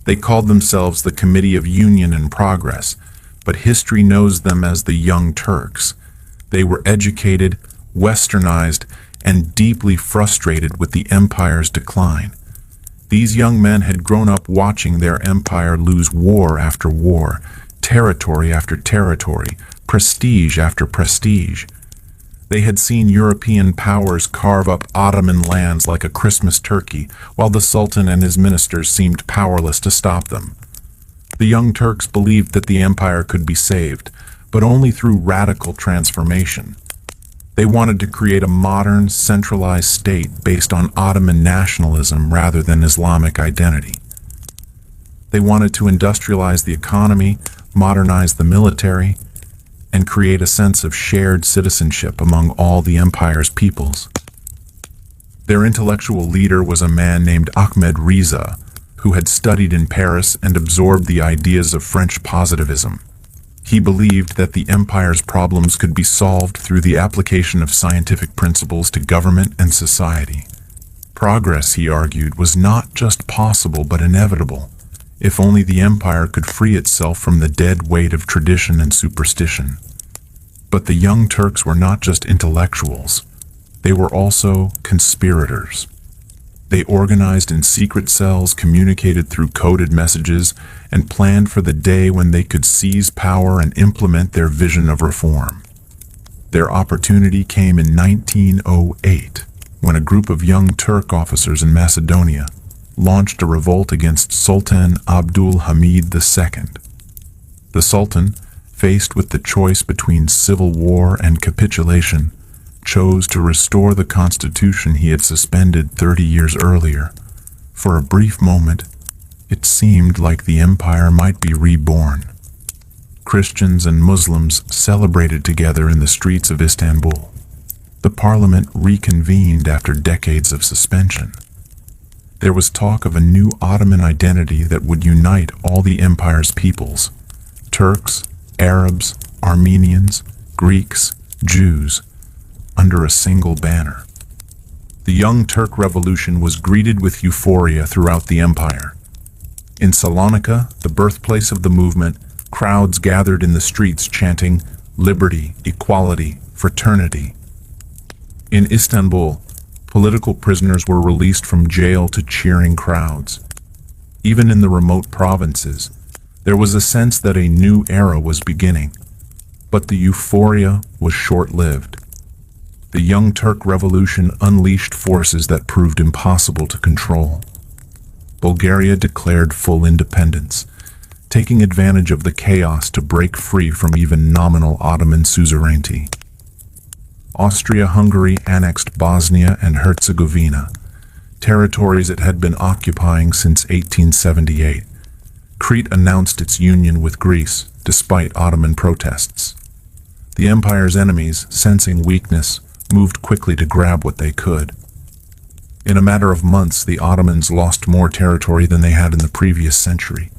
They called themselves the Committee of Union and Progress, but history knows them as the Young Turks. They were educated, westernized, and deeply frustrated with the empire's decline. These young men had grown up watching their empire lose war after war, territory after territory, prestige after prestige. They had seen European powers carve up Ottoman lands like a Christmas turkey, while the Sultan and his ministers seemed powerless to stop them. The Young Turks believed that the empire could be saved, but only through radical transformation. They wanted to create a modern, centralized state based on Ottoman nationalism rather than Islamic identity. They wanted to industrialize the economy, modernize the military, and create a sense of shared citizenship among all the empire's peoples. Their intellectual leader was a man named Ahmed Riza, who had studied in Paris and absorbed the ideas of French positivism. He believed that the empire's problems could be solved through the application of scientific principles to government and society. Progress, he argued, was not just possible but inevitable, if only the empire could free itself from the dead weight of tradition and superstition. But the young Turks were not just intellectuals. They were also conspirators. They organized in secret cells, communicated through coded messages, and planned for the day when they could seize power and implement their vision of reform. Their opportunity came in 1908, when a group of young Turk officers in Macedonia launched a revolt against Sultan Abdul Hamid II. The Sultan, faced with the choice between civil war and capitulation, chose to restore the constitution he had suspended 30 years earlier. For a brief moment, it seemed like the empire might be reborn. Christians and Muslims celebrated together in the streets of Istanbul. The parliament reconvened after decades of suspension. There was talk of a new Ottoman identity that would unite all the empire's peoples: Turks, Arabs, Armenians, Greeks, Jews, under a single banner. The young Turk revolution was greeted with euphoria throughout the empire. In Salonika, the birthplace of the movement, crowds gathered in the streets chanting liberty, equality, fraternity. In Istanbul, political prisoners were released from jail to cheering crowds. Even in the remote provinces, there was a sense that a new era was beginning. But the euphoria was short-lived. The young Turk revolution unleashed forces that proved impossible to control. Bulgaria declared full independence, taking advantage of the chaos to break free from even nominal Ottoman suzerainty. Austria-Hungary annexed Bosnia and Herzegovina, territories it had been occupying since 1878. Crete announced its union with Greece, despite Ottoman protests. The empire's enemies, sensing weakness, moved quickly to grab what they could. In a matter of months, the Ottomans lost more territory than they had in the previous century.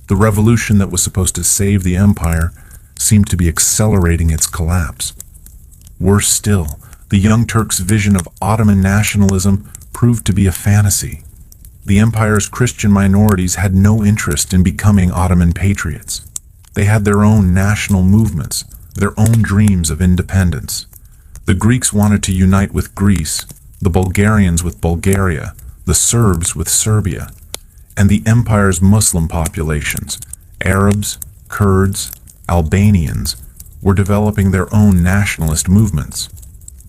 The revolution that was supposed to save the empire seemed to be accelerating its collapse. Worse still, the young Turks' vision of Ottoman nationalism proved to be a fantasy. The empire's Christian minorities had no interest in becoming Ottoman patriots. They had their own national movements, their own dreams of independence. The Greeks wanted to unite with Greece, the Bulgarians with Bulgaria, the Serbs with Serbia, and the empire's Muslim populations, Arabs, Kurds, Albanians, were developing their own nationalist movements.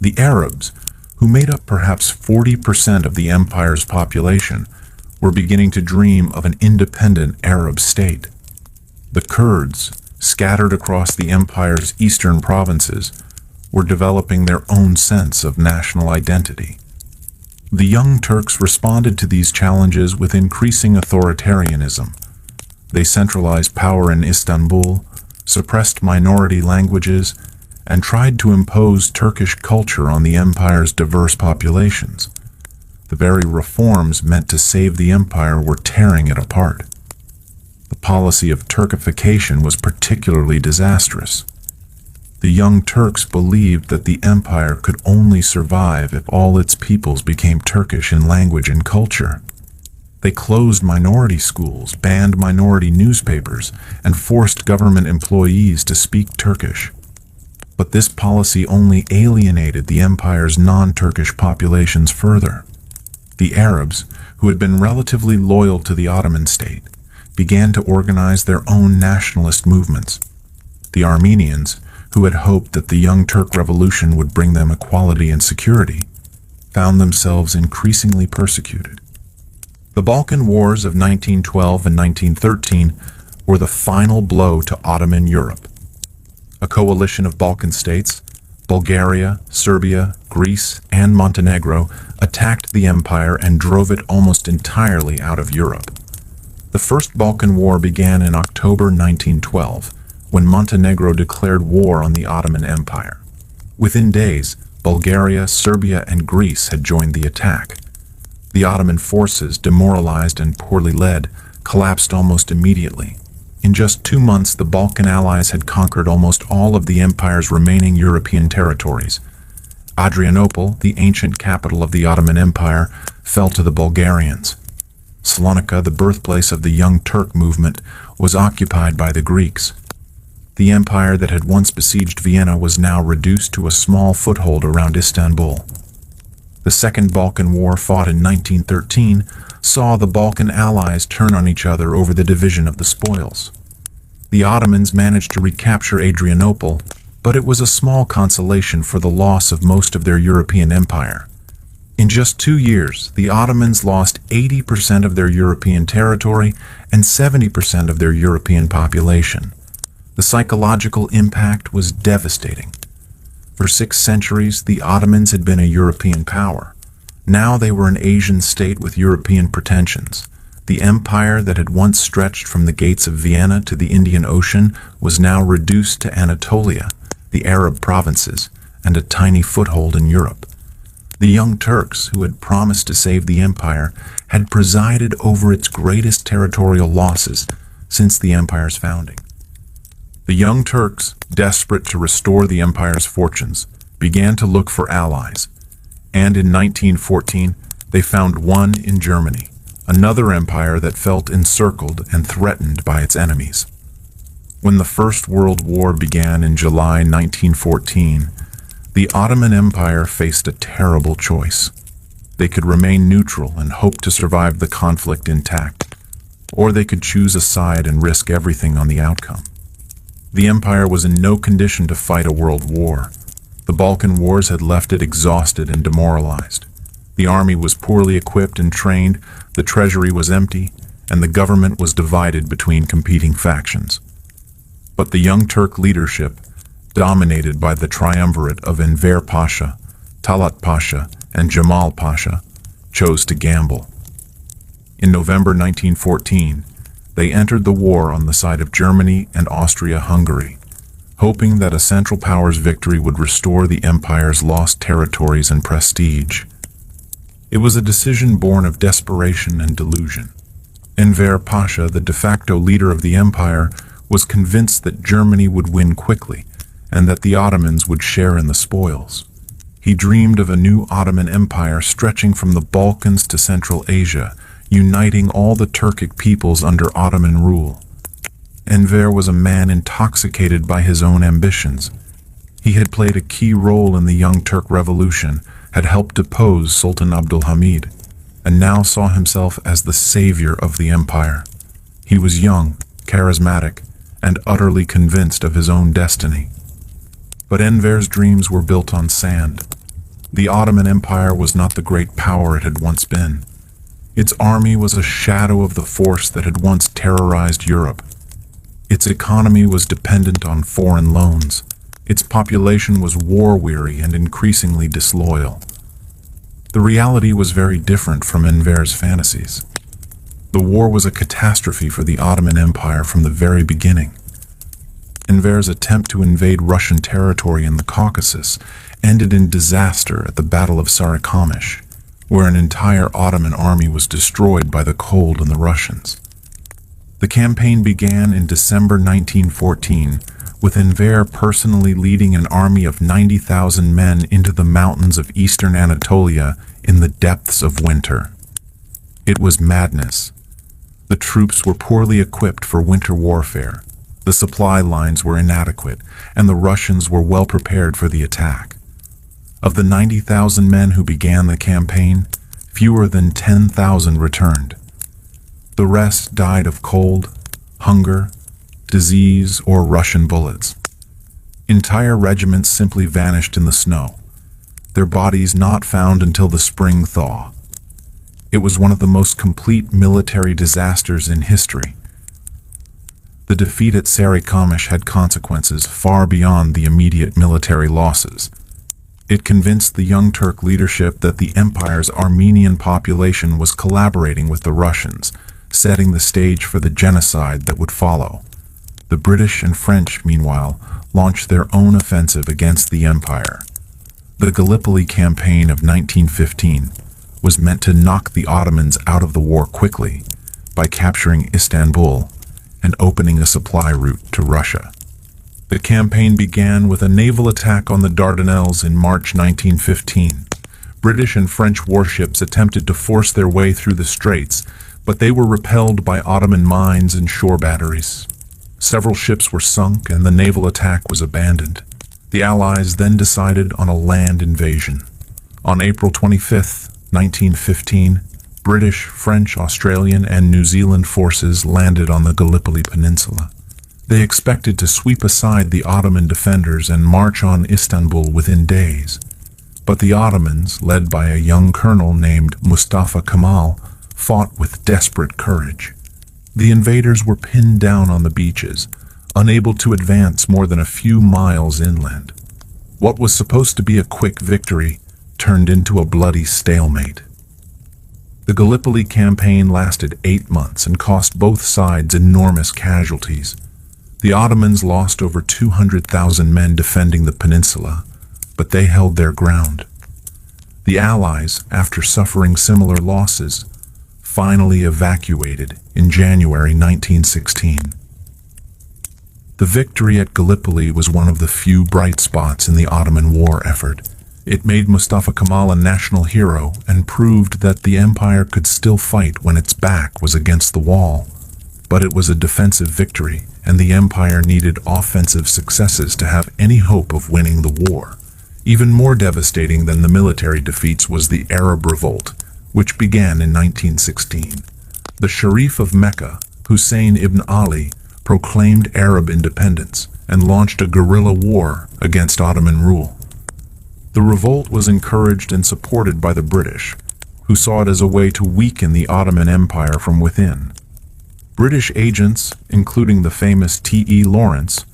The Arabs, who made up perhaps 40% of the empire's population, were beginning to dream of an independent Arab state. The Kurds, scattered across the empire's eastern provinces, were developing their own sense of national identity. The young Turks responded to these challenges with increasing authoritarianism. They centralized power in Istanbul, suppressed minority languages, and tried to impose Turkish culture on the empire's diverse populations. The very reforms meant to save the empire were tearing it apart. The policy of Turkification was particularly disastrous. The young Turks believed that the empire could only survive if all its peoples became Turkish in language and culture. They closed minority schools, banned minority newspapers, and forced government employees to speak Turkish. But this policy only alienated the empire's non-Turkish populations further. The Arabs, who had been relatively loyal to the Ottoman state, began to organize their own nationalist movements. The Armenians, who had hoped that the young Turk revolution would bring them equality and security, found themselves increasingly persecuted. The Balkan Wars of 1912 and 1913 were the final blow to Ottoman Europe. A coalition of Balkan states, Bulgaria, Serbia, Greece, and Montenegro, attacked the empire and drove it almost entirely out of Europe. The First Balkan War began in October 1912, when Montenegro declared war on the Ottoman Empire. Within days, Bulgaria, Serbia, and Greece had joined the attack. The Ottoman forces, demoralized and poorly led, collapsed almost immediately. In just 2 months, the Balkan allies had conquered almost all of the empire's remaining European territories. Adrianople, the ancient capital of the Ottoman Empire, fell to the Bulgarians. Salonika, the birthplace of the Young Turk movement, was occupied by the Greeks. The empire that had once besieged Vienna was now reduced to a small foothold around Istanbul. The Second Balkan War, fought in 1913, saw the Balkan allies turn on each other over the division of the spoils. The Ottomans managed to recapture Adrianople, but it was a small consolation for the loss of most of their European empire. In just 2 years, the Ottomans lost 80% of their European territory and 70% of their European population. The psychological impact was devastating. For 6 centuries, the Ottomans had been a European power. Now they were an Asian state with European pretensions. The empire that had once stretched from the gates of Vienna to the Indian Ocean was now reduced to Anatolia, the Arab provinces, and a tiny foothold in Europe. The Young Turks, who had promised to save the empire, had presided over its greatest territorial losses since the empire's founding. The Young Turks, desperate to restore the empire's fortunes, began to look for allies. And in 1914, they found one in Germany, another empire that felt encircled and threatened by its enemies. When the First World War began in July 1914, the Ottoman Empire faced a terrible choice. They could remain neutral and hope to survive the conflict intact, or they could choose a side and risk everything on the outcome. The empire was in no condition to fight a world war. The Balkan Wars had left it exhausted and demoralized. The army was poorly equipped and trained, the treasury was empty, and the government was divided between competing factions. But the Young Turk leadership, dominated by the triumvirate of Enver Pasha, Talat Pasha, and Jamal Pasha, chose to gamble. In November 1914, they entered the war on the side of Germany and Austria-Hungary, hoping that a Central Powers victory would restore the empire's lost territories and prestige. It was a decision born of desperation and delusion. Enver Pasha, the de facto leader of the empire, was convinced that Germany would win quickly and that the Ottomans would share in the spoils. He dreamed of a new Ottoman Empire stretching from the Balkans to Central Asia, uniting all the Turkic peoples under Ottoman rule. Enver was a man intoxicated by his own ambitions. He had played a key role in the Young Turk Revolution, had helped depose Sultan Abdulhamid, and now saw himself as the savior of the empire. He was young, charismatic, and utterly convinced of his own destiny. But Enver's dreams were built on sand. The Ottoman Empire was not the great power it had once been. Its army was a shadow of the force that had once terrorized Europe. Its economy was dependent on foreign loans. Its population was war-weary and increasingly disloyal. The reality was very different from Enver's fantasies. The war was a catastrophe for the Ottoman Empire from the very beginning. Enver's attempt to invade Russian territory in the Caucasus ended in disaster at the Battle of Sarikamish, where an entire Ottoman army was destroyed by the cold and the Russians. The campaign began in December 1914, with Enver personally leading an army of 90,000 men into the mountains of eastern Anatolia in the depths of winter. It was madness. The troops were poorly equipped for winter warfare. The supply lines were inadequate, and the Russians were well prepared for the attack. Of the 90,000 men who began the campaign, fewer than 10,000 returned. The rest died of cold, hunger, disease, or Russian bullets. Entire regiments simply vanished in the snow, their bodies not found until the spring thaw. It was one of the most complete military disasters in history. The defeat at Sarikamish had consequences far beyond the immediate military losses. It convinced the Young Turk leadership that the empire's Armenian population was collaborating with the Russians, setting the stage for the genocide that would follow. The British and French, meanwhile, launched their own offensive against the empire. The Gallipoli campaign of 1915 was meant to knock the Ottomans out of the war quickly by capturing Istanbul and opening a supply route to Russia. The campaign began with a naval attack on the Dardanelles in March 1915. British and French warships attempted to force their way through the straits, but they were repelled by Ottoman mines and shore batteries. Several ships were sunk and the naval attack was abandoned. The Allies then decided on a land invasion. On April 25, 1915, British, French, Australian, and New Zealand forces landed on the Gallipoli Peninsula. They expected to sweep aside the Ottoman defenders and march on Istanbul within days. But the Ottomans, led by a young colonel named Mustafa Kemal, fought with desperate courage. The invaders were pinned down on the beaches, unable to advance more than a few miles inland. What was supposed to be a quick victory turned into a bloody stalemate. The Gallipoli campaign lasted 8 months and cost both sides enormous casualties. The Ottomans lost over 200,000 men defending the peninsula, but they held their ground. The Allies, after suffering similar losses, finally evacuated in January 1916. The victory at Gallipoli was one of the few bright spots in the Ottoman war effort. It made Mustafa Kemal a national hero and proved that the empire could still fight when its back was against the wall. But it was a defensive victory, and the empire needed offensive successes to have any hope of winning the war. Even more devastating than the military defeats was the Arab Revolt, which began in 1916. The Sharif of Mecca, Hussein ibn Ali, proclaimed Arab independence and launched a guerrilla war against Ottoman rule. The revolt was encouraged and supported by the British, who saw it as a way to weaken the Ottoman Empire from within. British agents, including the famous T.E. Lawrence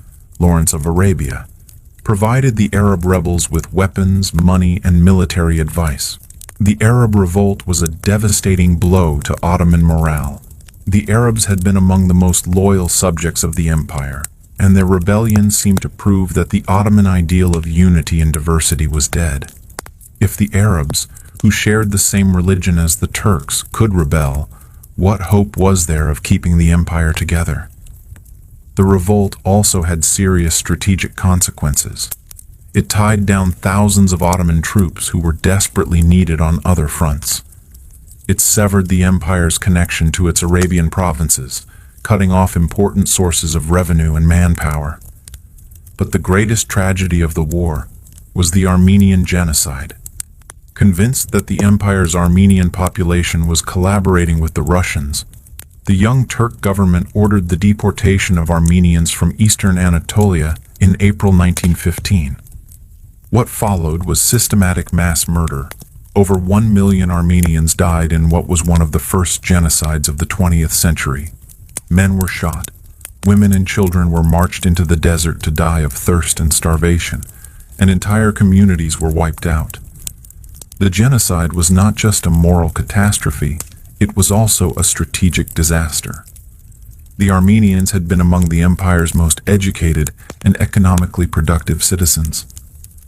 of Arabia, provided the Arab rebels with weapons, money, and military advice. The Arab Revolt was a devastating blow to Ottoman morale. The Arabs had been among the most loyal subjects of the empire, and their rebellion seemed to prove that the Ottoman ideal of unity and diversity was dead. If the Arabs, who shared the same religion as the Turks, could rebel, what hope was there of keeping the empire together? The revolt also had serious strategic consequences. It tied down thousands of Ottoman troops who were desperately needed on other fronts. It severed the empire's connection to its Arabian provinces, cutting off important sources of revenue and manpower. But the greatest tragedy of the war was the Armenian genocide. Convinced that the empire's Armenian population was collaborating with the Russians, the young Turk government ordered the deportation of Armenians from eastern Anatolia in April 1915. What followed was systematic mass murder. Over 1 million Armenians died in what was one of the first genocides of the 20th century. Men were shot. Women and children were marched into the desert to die of thirst and starvation, and entire communities were wiped out. The genocide was not just a moral catastrophe, it was also a strategic disaster. The Armenians had been among the empire's most educated and economically productive citizens.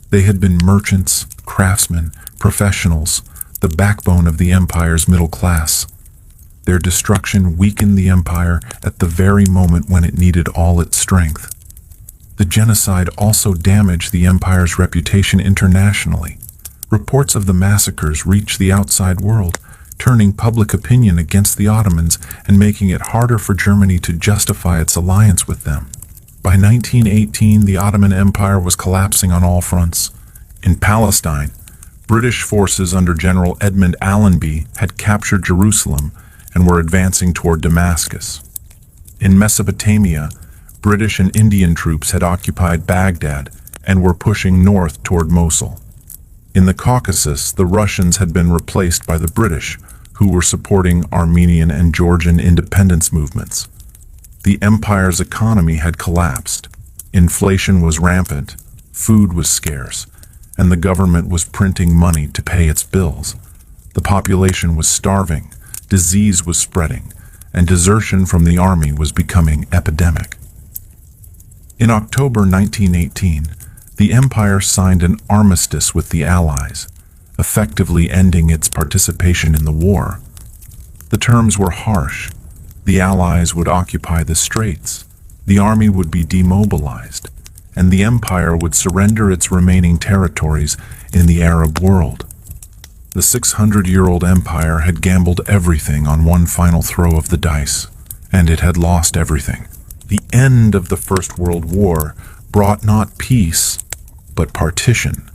They had been merchants, craftsmen, professionals, the backbone of the empire's middle class. Their destruction weakened the empire at the very moment when it needed all its strength. The genocide also damaged the empire's reputation internationally. Reports of the massacres reached the outside world, turning public opinion against the Ottomans and making it harder for Germany to justify its alliance with them. By 1918, the Ottoman Empire was collapsing on all fronts. In Palestine, British forces under General Edmund Allenby had captured Jerusalem and were advancing toward Damascus. In Mesopotamia, British and Indian troops had occupied Baghdad and were pushing north toward Mosul. In the Caucasus, the Russians had been replaced by the British, who were supporting Armenian and Georgian independence movements. The empire's economy had collapsed. Inflation was rampant, food was scarce, and the government was printing money to pay its bills. The population was starving, disease was spreading, and desertion from the army was becoming epidemic. In October 1918, The empire signed an armistice with the Allies, effectively ending its participation in the war. The terms were harsh. The Allies would occupy the straits, the army would be demobilized, and the empire would surrender its remaining territories in the Arab world. The 600-year-old empire had gambled everything on one final throw of the dice, and it had lost everything. The end of the First World War brought not peace, but partition.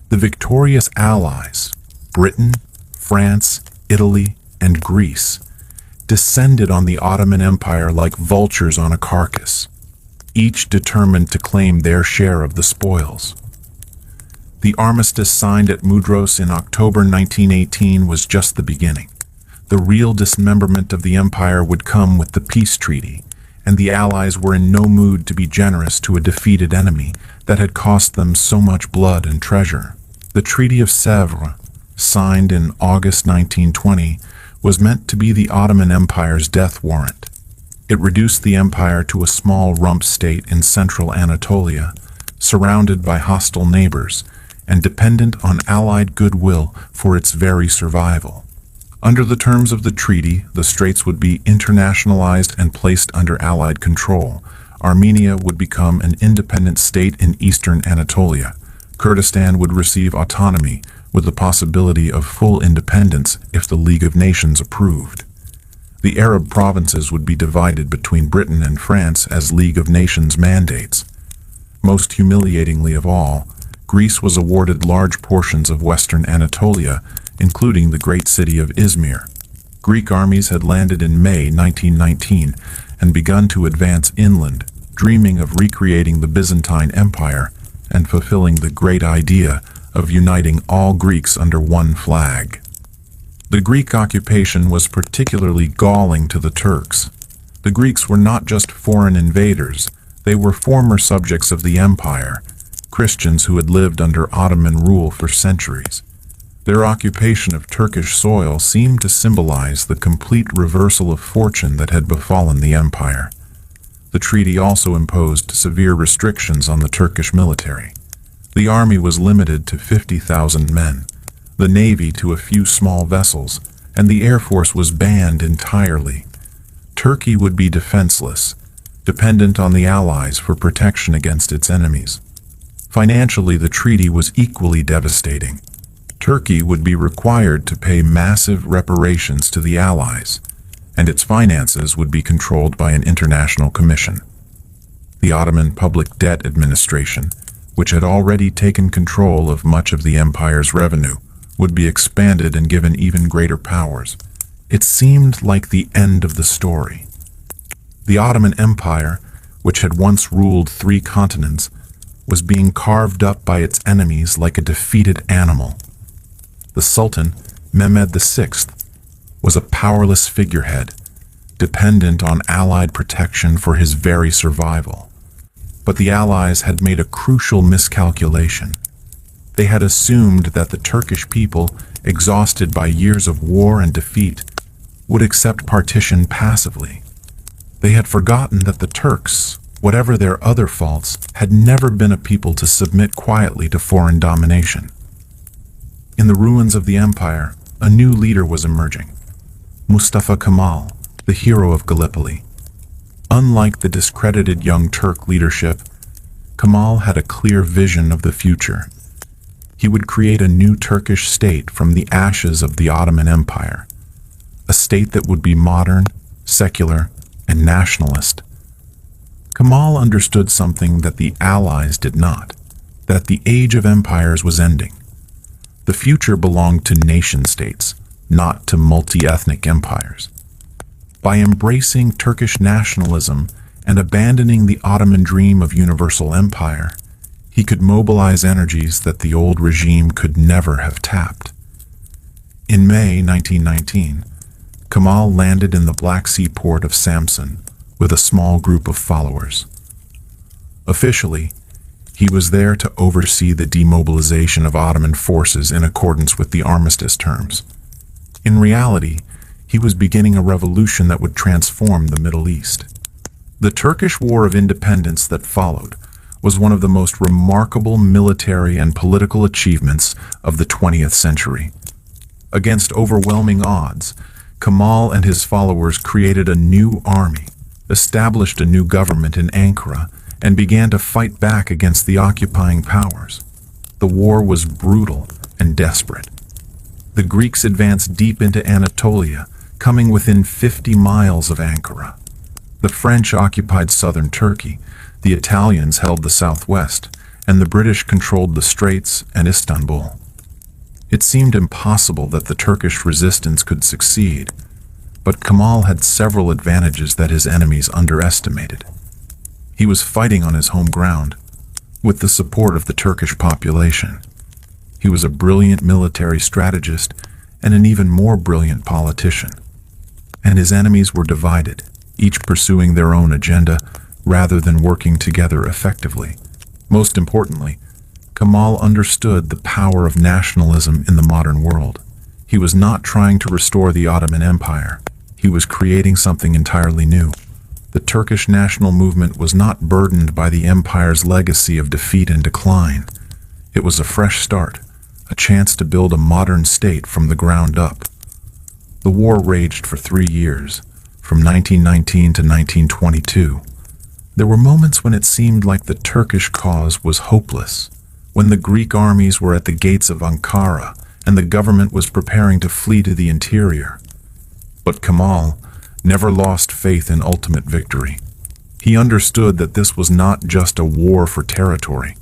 The victorious Allies, Britain, France, Italy, and Greece, descended on the Ottoman Empire like vultures on a carcass, each determined to claim their share of the spoils. The armistice signed at Mudros in October 1918 was just the beginning. The real dismemberment of the empire would come with the peace treaty, and the Allies were in no mood to be generous to a defeated enemy that had cost them so much blood and treasure. The Treaty of Sèvres, signed in August 1920, was meant to be the Ottoman Empire's death warrant. It reduced the empire to a small rump state in central Anatolia, surrounded by hostile neighbors, and dependent on Allied goodwill for its very survival. Under the terms of the treaty, the straits would be internationalized and placed under Allied control. Armenia would become an independent state in eastern Anatolia. Kurdistan would receive autonomy, with the possibility of full independence if the League of Nations approved. The Arab provinces would be divided between Britain and France as League of Nations mandates. Most humiliatingly of all, Greece was awarded large portions of western Anatolia, including the great city of Izmir. Greek armies had landed in May 1919 and begun to advance inland, dreaming of recreating the Byzantine Empire and fulfilling the great idea of uniting all Greeks under one flag. The Greek occupation was particularly galling to the Turks. The Greeks were not just foreign invaders, they were former subjects of the empire, Christians who had lived under Ottoman rule for centuries. Their occupation of Turkish soil seemed to symbolize the complete reversal of fortune that had befallen the empire. The treaty also imposed severe restrictions on the Turkish military. The army was limited to 50,000 men, the navy to a few small vessels, and the air force was banned entirely. Turkey would be defenseless, dependent on the Allies for protection against its enemies. Financially, the treaty was equally devastating. Turkey would be required to pay massive reparations to the Allies, and its finances would be controlled by an international commission. The Ottoman Public Debt Administration, which had already taken control of much of the empire's revenue, would be expanded and given even greater powers. It seemed like the end of the story. The Ottoman Empire, which had once ruled 3 continents, was being carved up by its enemies like a defeated animal. The Sultan, Mehmed VI, was a powerless figurehead, dependent on Allied protection for his very survival. But the Allies had made a crucial miscalculation. They had assumed that the Turkish people, exhausted by years of war and defeat, would accept partition passively. They had forgotten that the Turks, whatever their other faults, had never been a people to submit quietly to foreign domination. In the ruins of the empire, a new leader was emerging. Mustafa Kemal, the hero of Gallipoli. Unlike the discredited young Turk leadership, Kemal had a clear vision of the future. He would create a new Turkish state from the ashes of the Ottoman Empire, a state that would be modern, secular, and nationalist. Kemal understood something that the Allies did not, that the age of empires was ending. The future belonged to nation-states, not to multi-ethnic empires. By embracing Turkish nationalism and abandoning the Ottoman dream of universal empire, he could mobilize energies that the old regime could never have tapped. In May 1919, Kemal landed in the Black Sea port of Samsun with a small group of followers. Officially, he was there to oversee the demobilization of Ottoman forces in accordance with the armistice terms. In reality, he was beginning a revolution that would transform the Middle East. The Turkish War of Independence that followed was one of the most remarkable military and political achievements of the 20th century. Against overwhelming odds, Kemal and his followers created a new army, established a new government in Ankara, and began to fight back against the occupying powers. The war was brutal and desperate. The Greeks advanced deep into Anatolia, coming within 50 miles of Ankara. The French occupied southern Turkey, the Italians held the southwest, and the British controlled the Straits and Istanbul. It seemed impossible that the Turkish resistance could succeed, but Kemal had several advantages that his enemies underestimated. He was fighting on his home ground, with the support of the Turkish population. He was a brilliant military strategist and an even more brilliant politician. And his enemies were divided, each pursuing their own agenda rather than working together effectively. Most importantly, Kemal understood the power of nationalism in the modern world. He was not trying to restore the Ottoman Empire. He was creating something entirely new. The Turkish national movement was not burdened by the empire's legacy of defeat and decline. It was a fresh start, a chance to build a modern state from the ground up. The war raged for 3 years, from 1919 to 1922. There were moments when it seemed like the Turkish cause was hopeless, when the Greek armies were at the gates of Ankara and the government was preparing to flee to the interior. But Kemal never lost faith in ultimate victory. He understood that this was not just a war for territory.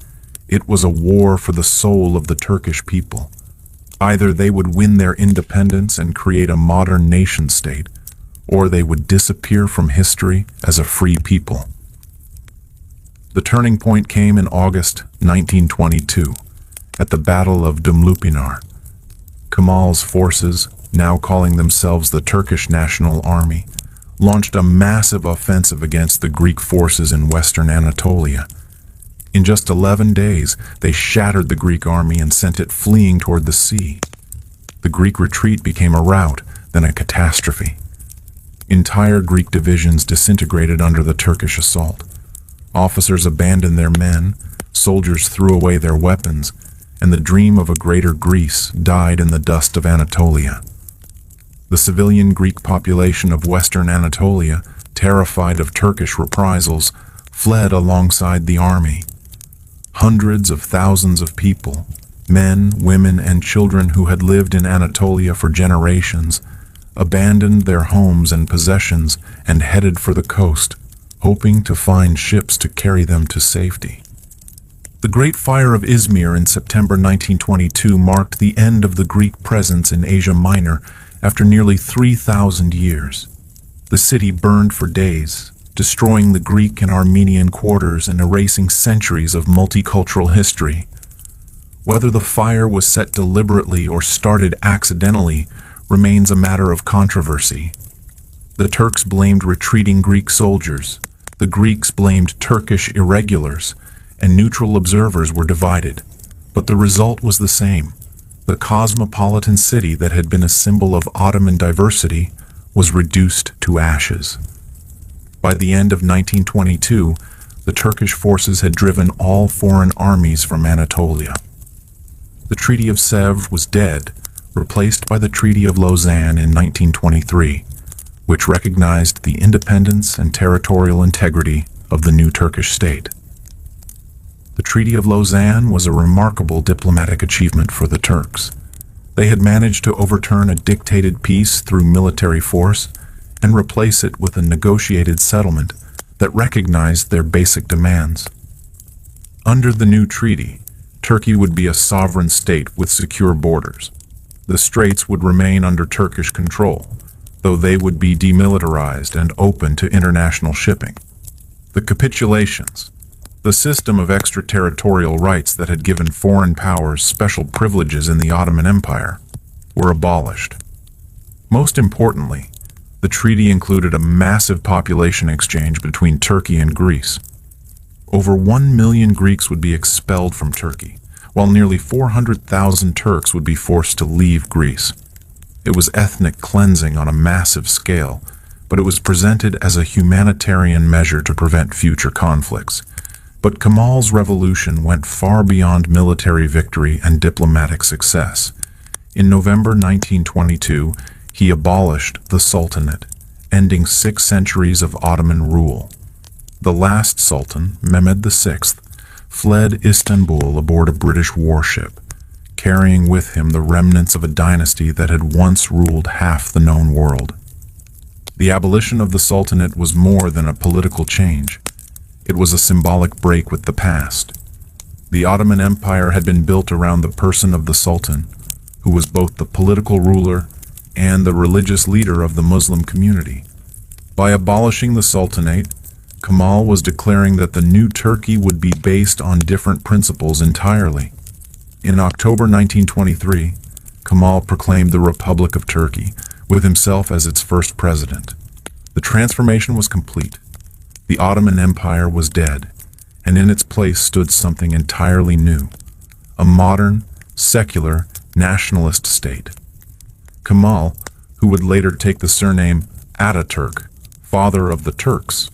It was a war for the soul of the Turkish people. Either they would win their independence and create a modern nation-state, or they would disappear from history as a free people. The turning point came in August 1922, at the Battle of Dumlupinar. Kemal's forces, now calling themselves the Turkish National Army, launched a massive offensive against the Greek forces in western Anatolia. In just 11 days, they shattered the Greek army and sent it fleeing toward the sea. The Greek retreat became a rout, then a catastrophe. Entire Greek divisions disintegrated under the Turkish assault. Officers abandoned their men, soldiers threw away their weapons, and the dream of a greater Greece died in the dust of Anatolia. The civilian Greek population of western Anatolia, terrified of Turkish reprisals, fled alongside the army. Hundreds of thousands of people, men, women, and children who had lived in Anatolia for generations, abandoned their homes and possessions and headed for the coast, hoping to find ships to carry them to safety. The Great Fire of Izmir in September 1922 marked the end of the Greek presence in Asia Minor after nearly 3,000 years. The city burned for days, destroying the Greek and Armenian quarters and erasing centuries of multicultural history. Whether the fire was set deliberately or started accidentally remains a matter of controversy. The Turks blamed retreating Greek soldiers, the Greeks blamed Turkish irregulars, and neutral observers were divided. But the result was the same. The cosmopolitan city that had been a symbol of Ottoman diversity was reduced to ashes. By the end of 1922, the Turkish forces had driven all foreign armies from Anatolia. The Treaty of Sèvres was dead, replaced by the Treaty of Lausanne in 1923, which recognized the independence and territorial integrity of the new Turkish state. The Treaty of Lausanne was a remarkable diplomatic achievement for the Turks. They had managed to overturn a dictated peace through military force and replace it with a negotiated settlement that recognized their basic demands. Under the new treaty, Turkey would be a sovereign state with secure borders. The Straits would remain under Turkish control, though they would be demilitarized and open to international shipping. The capitulations, the system of extraterritorial rights that had given foreign powers special privileges in the Ottoman Empire, were abolished. Most importantly, the treaty included a massive population exchange between Turkey and Greece. Over 1 million Greeks would be expelled from Turkey, while nearly 400,000 Turks would be forced to leave Greece. It was ethnic cleansing on a massive scale, but it was presented as a humanitarian measure to prevent future conflicts. But Kemal's revolution went far beyond military victory and diplomatic success. In November 1922, he abolished the Sultanate, ending 6 centuries of Ottoman rule. The last Sultan, Mehmed VI, fled Istanbul aboard a British warship, carrying with him the remnants of a dynasty that had once ruled half the known world. The abolition of the Sultanate was more than a political change. It was a symbolic break with the past. The Ottoman Empire had been built around the person of the Sultan, who was both the political ruler and the religious leader of the Muslim community. By abolishing the Sultanate, Kemal was declaring that the new Turkey would be based on different principles entirely. In October 1923, Kemal proclaimed the Republic of Turkey, with himself as its first president. The transformation was complete. The Ottoman Empire was dead, and in its place stood something entirely new, a modern, secular, nationalist state. Kemal, who would later take the surname Ataturk, father of the Turks,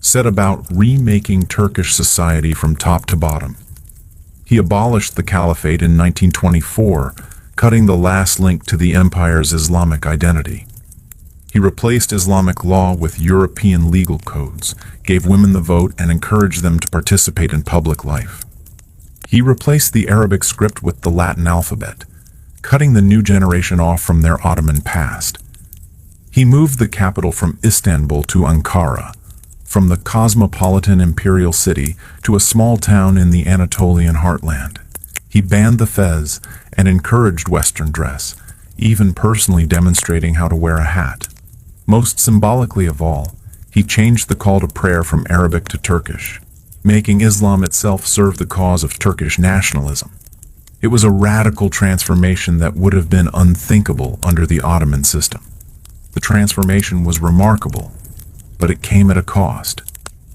set about remaking Turkish society from top to bottom. He abolished the caliphate in 1924, cutting the last link to the empire's Islamic identity. He replaced Islamic law with European legal codes, gave women the vote, and encouraged them to participate in public life. He replaced the Arabic script with the Latin alphabet, cutting the new generation off from their Ottoman past. He moved the capital from Istanbul to Ankara, from the cosmopolitan imperial city to a small town in the Anatolian heartland. He banned the fez and encouraged Western dress, even personally demonstrating how to wear a hat. Most symbolically of all, he changed the call to prayer from Arabic to Turkish, making Islam itself serve the cause of Turkish nationalism. It was a radical transformation that would have been unthinkable under the Ottoman system. The transformation was remarkable, but it came at a cost.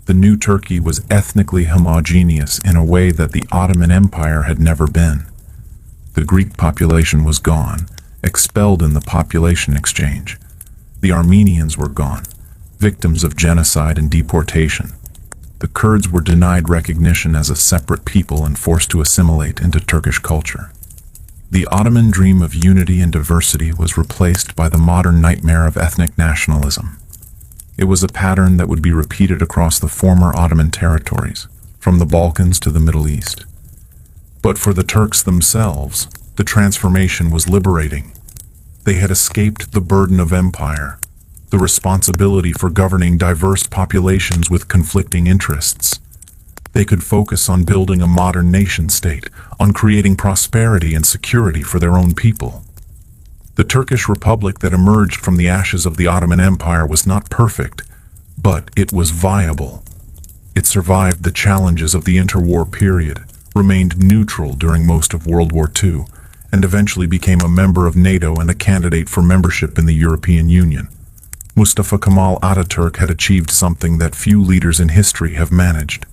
The new Turkey was ethnically homogeneous in a way that the Ottoman Empire had never been. The Greek population was gone, expelled in the population exchange. The Armenians were gone, victims of genocide and deportation. The Kurds were denied recognition as a separate people and forced to assimilate into Turkish culture. The Ottoman dream of unity and diversity was replaced by the modern nightmare of ethnic nationalism. It was a pattern that would be repeated across the former Ottoman territories, from the Balkans to the Middle East. But for the Turks themselves, the transformation was liberating. They had escaped the burden of empire, the responsibility for governing diverse populations with conflicting interests. They could focus on building a modern nation-state, on creating prosperity and security for their own people. The Turkish Republic that emerged from the ashes of the Ottoman Empire was not perfect, but it was viable. It survived the challenges of the interwar period, remained neutral during most of World War II, and eventually became a member of NATO and a candidate for membership in the European Union. Mustafa Kemal Ataturk had achieved something that few leaders in history have managed.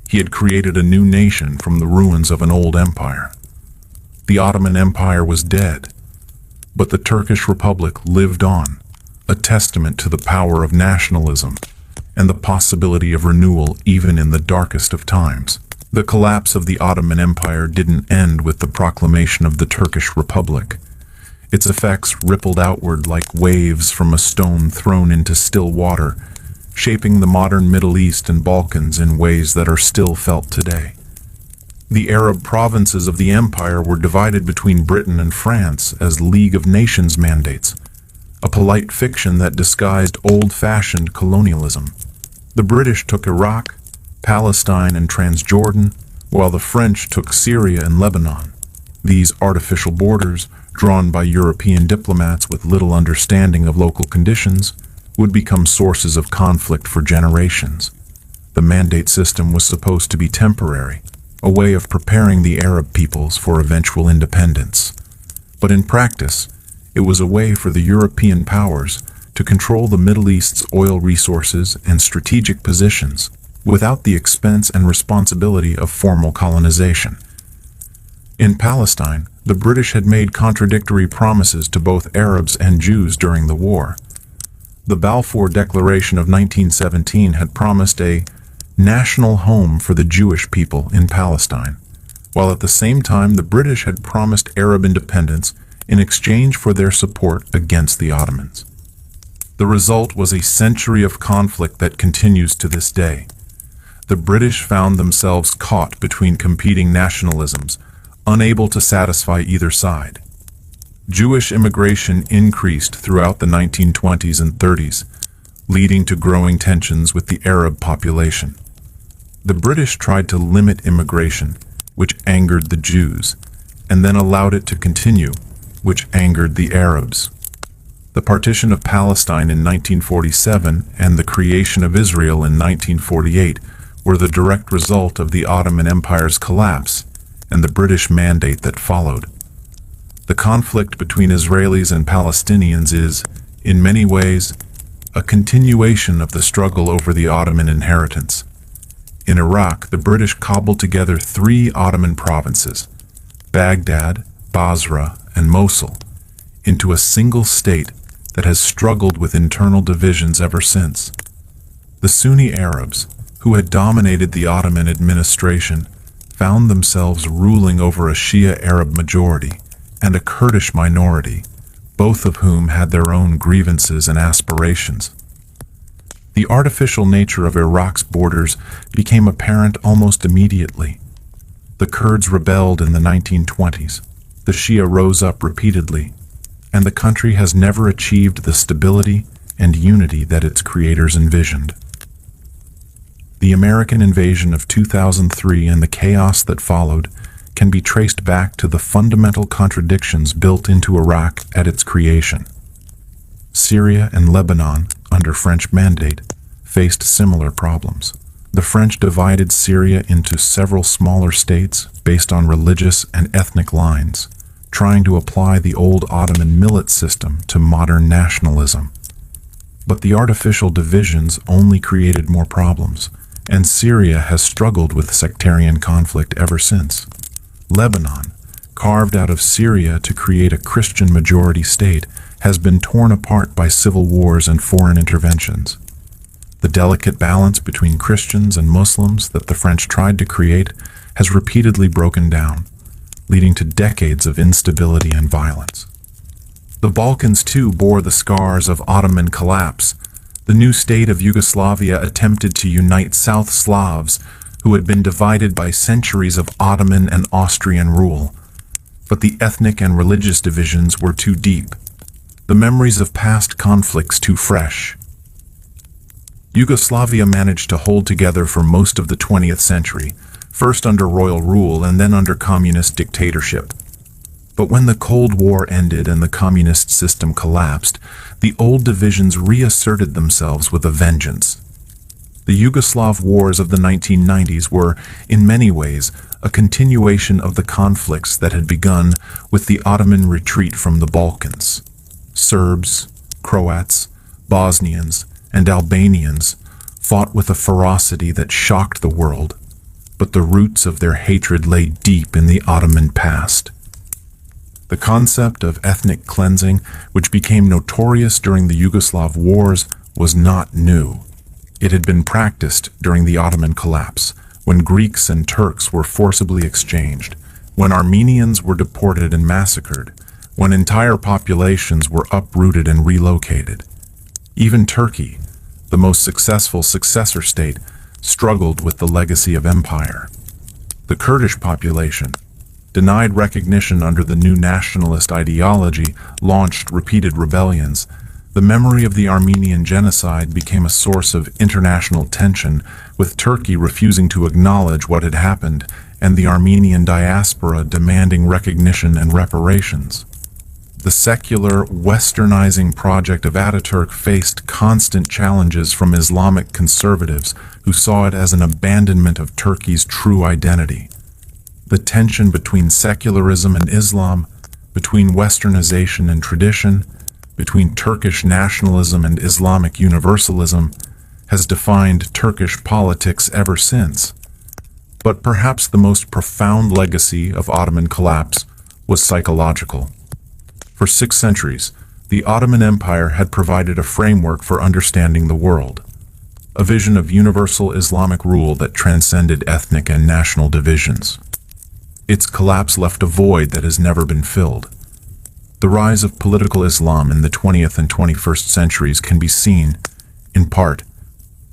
He had created a new nation from the ruins of an old empire. The Ottoman Empire was dead, but the Turkish Republic lived on, a testament to the power of nationalism and the possibility of renewal even in the darkest of times. The collapse of the Ottoman Empire didn't end with the proclamation of the Turkish Republic. Its effects rippled outward like waves from a stone thrown into still water, shaping the modern Middle East and Balkans in ways that are still felt today. The Arab provinces of the empire were divided between Britain and France as League of Nations mandates, a polite fiction that disguised old-fashioned colonialism. The British took Iraq, Palestine, and Transjordan, while the French took Syria and Lebanon. These artificial borders, drawn by European diplomats with little understanding of local conditions, would become sources of conflict for generations. The mandate system was supposed to be temporary, a way of preparing the Arab peoples for eventual independence. But in practice, it was a way for the European powers to control the Middle East's oil resources and strategic positions without the expense and responsibility of formal colonization. In Palestine, the British had made contradictory promises to both Arabs and Jews during the war. The Balfour Declaration of 1917 had promised a national home for the Jewish people in Palestine, while at the same time the British had promised Arab independence in exchange for their support against the Ottomans. The result was a century of conflict that continues to this day. The British found themselves caught between competing nationalisms, unable to satisfy either side. Jewish immigration increased throughout the 1920s and 30s, leading to growing tensions with the Arab population. The British tried to limit immigration, which angered the Jews, and then allowed it to continue, which angered the Arabs. The partition of Palestine in 1947 and the creation of Israel in 1948 were the direct result of the Ottoman Empire's collapse and the British mandate that followed. The conflict between Israelis and Palestinians is, in many ways, a continuation of the struggle over the Ottoman inheritance. In Iraq, the British cobbled together 3 Ottoman provinces, Baghdad, Basra, and Mosul, into a single state that has struggled with internal divisions ever since. The Sunni Arabs, who had dominated the Ottoman administration, found themselves ruling over a Shia Arab majority and a Kurdish minority, both of whom had their own grievances and aspirations. The artificial nature of Iraq's borders became apparent almost immediately. The Kurds rebelled in the 1920s, the Shia rose up repeatedly, and the country has never achieved the stability and unity that its creators envisioned. The American invasion of 2003 and the chaos that followed can be traced back to the fundamental contradictions built into Iraq at its creation. Syria and Lebanon, under French mandate, faced similar problems. The French divided Syria into several smaller states based on religious and ethnic lines, trying to apply the old Ottoman Millet system to modern nationalism. But the artificial divisions only created more problems, and Syria has struggled with sectarian conflict ever since. Lebanon, carved out of Syria to create a Christian-majority state, has been torn apart by civil wars and foreign interventions. The delicate balance between Christians and Muslims that the French tried to create has repeatedly broken down, leading to decades of instability and violence. The Balkans too bore the scars of Ottoman collapse. The new state of Yugoslavia attempted to unite South Slavs who had been divided by centuries of Ottoman and Austrian rule. But the ethnic and religious divisions were too deep, the memories of past conflicts too fresh. Yugoslavia managed to hold together for most of the 20th century, first under royal rule and then under communist dictatorship. But when the Cold War ended and the communist system collapsed, the old divisions reasserted themselves with a vengeance. The Yugoslav wars of the 1990s were, in many ways, a continuation of the conflicts that had begun with the Ottoman retreat from the Balkans. Serbs, Croats, Bosnians, and Albanians fought with a ferocity that shocked the world, but the roots of their hatred lay deep in the Ottoman past. The concept of ethnic cleansing, which became notorious during the Yugoslav wars, was not new. It had been practiced during the Ottoman collapse, when Greeks and Turks were forcibly exchanged, when Armenians were deported and massacred, when entire populations were uprooted and relocated. Even Turkey, the most successful successor state, struggled with the legacy of empire. The Kurdish population, denied recognition under the new nationalist ideology, launched repeated rebellions. The memory of the Armenian genocide became a source of international tension, with Turkey refusing to acknowledge what had happened and the Armenian diaspora demanding recognition and reparations. The secular, westernizing project of Ataturk faced constant challenges from Islamic conservatives who saw it as an abandonment of Turkey's true identity. The tension between secularism and Islam, between westernization and tradition, between Turkish nationalism and Islamic universalism, has defined Turkish politics ever since. But perhaps the most profound legacy of Ottoman collapse was psychological. For 6 centuries, the Ottoman Empire had provided a framework for understanding the world. a vision of universal Islamic rule that transcended ethnic and national divisions. Its collapse left a void that has never been filled. The rise of political Islam in the 20th and 21st centuries can be seen, in part,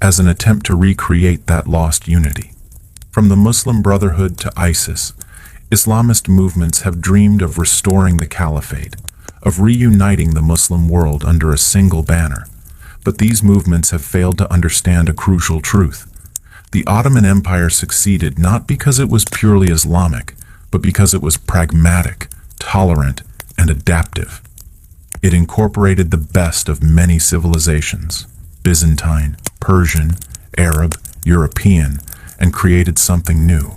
as an attempt to recreate that lost unity. From the Muslim Brotherhood to ISIS, Islamist movements have dreamed of restoring the caliphate, of reuniting the Muslim world under a single banner. But these movements have failed to understand a crucial truth. The Ottoman Empire succeeded not because it was purely Islamic, but because it was pragmatic, tolerant, and adaptive. It incorporated the best of many civilizations, Byzantine, Persian, Arab, European, and created something new.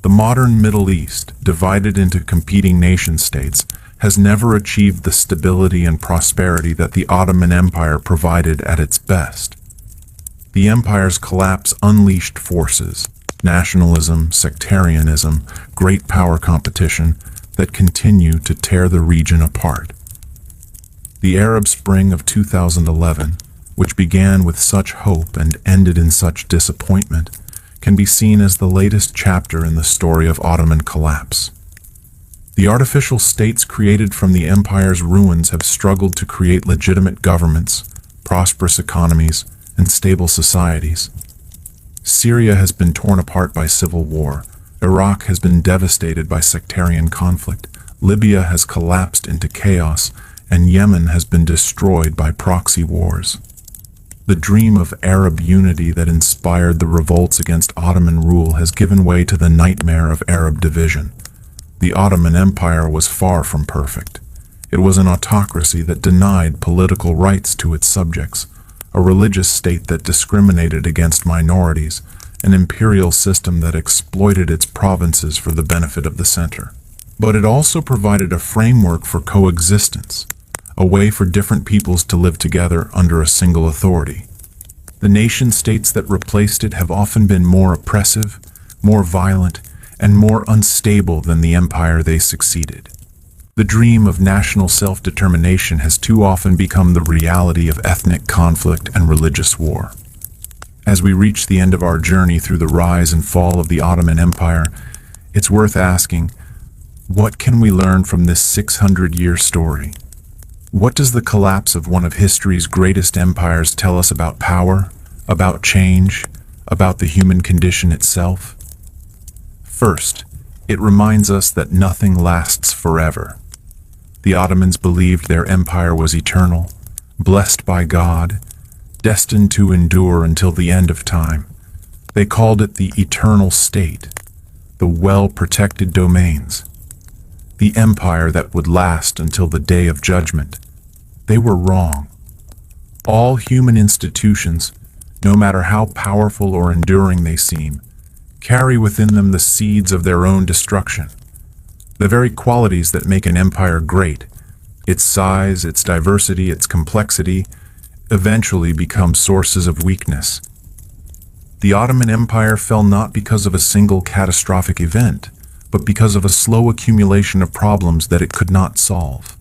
The modern Middle East, divided into competing nation-states, has never achieved the stability and prosperity that the Ottoman Empire provided at its best. The empire's collapse unleashed forces, nationalism, sectarianism, great power competition, that continue to tear the region apart. The Arab Spring of 2011, which began with such hope and ended in such disappointment, can be seen as the latest chapter in the story of Ottoman collapse. The artificial states created from the empire's ruins have struggled to create legitimate governments, prosperous economies, and stable societies. Syria has been torn apart by civil war. Iraq has been devastated by sectarian conflict. Libya has collapsed into chaos, and Yemen has been destroyed by proxy wars. The dream of Arab unity that inspired the revolts against Ottoman rule has given way to the nightmare of Arab division. The Ottoman Empire was far from perfect. It was an autocracy that denied political rights to its subjects, a religious state that discriminated against minorities, an imperial system that exploited its provinces for the benefit of the center. But it also provided a framework for coexistence, a way for different peoples to live together under a single authority. The nation-states that replaced it have often been more oppressive, more violent, and more unstable than the empire they succeeded. The dream of national self-determination has too often become the reality of ethnic conflict and religious war. As we reach the end of our journey through the rise and fall of the Ottoman Empire, it's worth asking, what can we learn from this 600-year story? What does the collapse of one of history's greatest empires tell us about power, about change, about the human condition itself? First, it reminds us that nothing lasts forever. The Ottomans believed their empire was eternal, blessed by God, destined to endure until the end of time. They called it the eternal state, the well-protected domains, the empire that would last until the day of judgment. They were wrong. All human institutions, no matter how powerful or enduring they seem, carry within them the seeds of their own destruction. The very qualities that make an empire great, its size, its diversity, its complexity, eventually become sources of weakness. The Ottoman Empire fell not because of a single catastrophic event, but because of a slow accumulation of problems that it could not solve.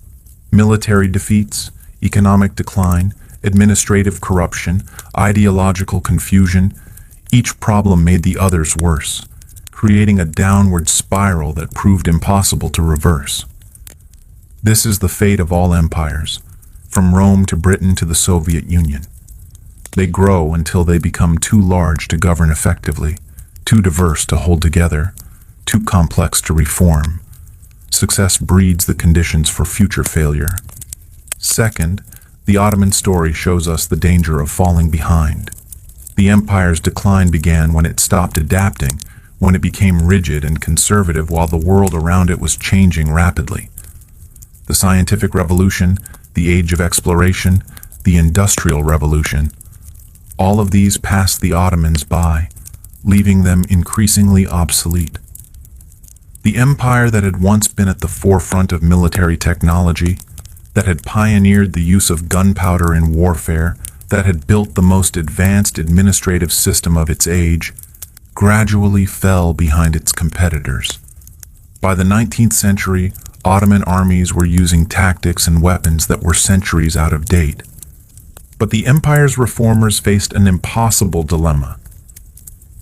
Military defeats, economic decline, administrative corruption, ideological confusion, each problem made the others worse, creating a downward spiral that proved impossible to reverse. This is the fate of all empires, from Rome to Britain to the Soviet Union. They grow until they become too large to govern effectively, too diverse to hold together, too complex to reform. Success breeds the conditions for future failure. Second, the Ottoman story shows us the danger of falling behind. The empire's decline began when it stopped adapting, when it became rigid and conservative while the world around it was changing rapidly. The scientific revolution, the age of exploration, the industrial revolution, all of these passed the Ottomans by, leaving them increasingly obsolete. The empire that had once been at the forefront of military technology, that had pioneered the use of gunpowder in warfare, that had built the most advanced administrative system of its age, gradually fell behind its competitors. By the 19th century, Ottoman armies were using tactics and weapons that were centuries out of date. But the empire's reformers faced an impossible dilemma.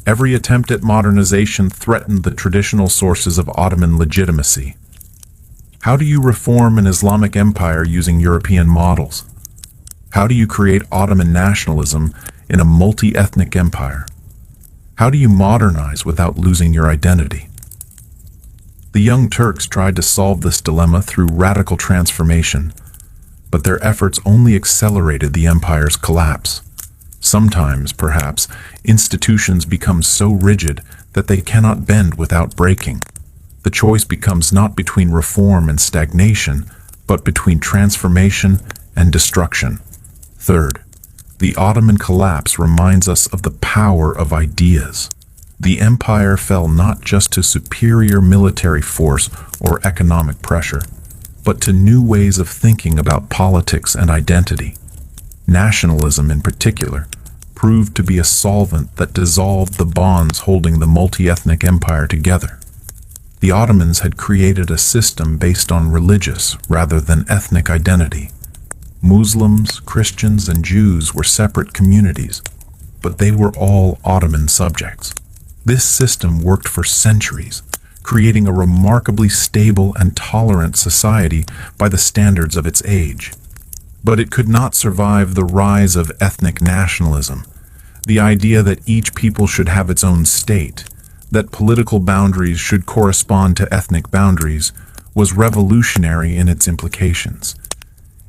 Every attempt at modernization threatened the traditional sources of Ottoman legitimacy. How do you reform an Islamic empire using European models? How do you create Ottoman nationalism in a multi-ethnic empire? How do you modernize without losing your identity? The young Turks tried to solve this dilemma through radical transformation, but their efforts only accelerated the empire's collapse. Sometimes, perhaps, institutions become so rigid that they cannot bend without breaking. The choice becomes not between reform and stagnation, but between transformation and destruction. Third, the Ottoman collapse reminds us of the power of ideas. The empire fell not just to superior military force or economic pressure, but to new ways of thinking about politics and identity. Nationalism, in particular, proved to be a solvent that dissolved the bonds holding the multi-ethnic empire together. The Ottomans had created a system based on religious rather than ethnic identity. Muslims, Christians, and Jews were separate communities, but they were all Ottoman subjects. This system worked for centuries, creating a remarkably stable and tolerant society by the standards of its age. But it could not survive the rise of ethnic nationalism, the idea that each people should have its own state, that political boundaries should correspond to ethnic boundaries, was revolutionary in its implications.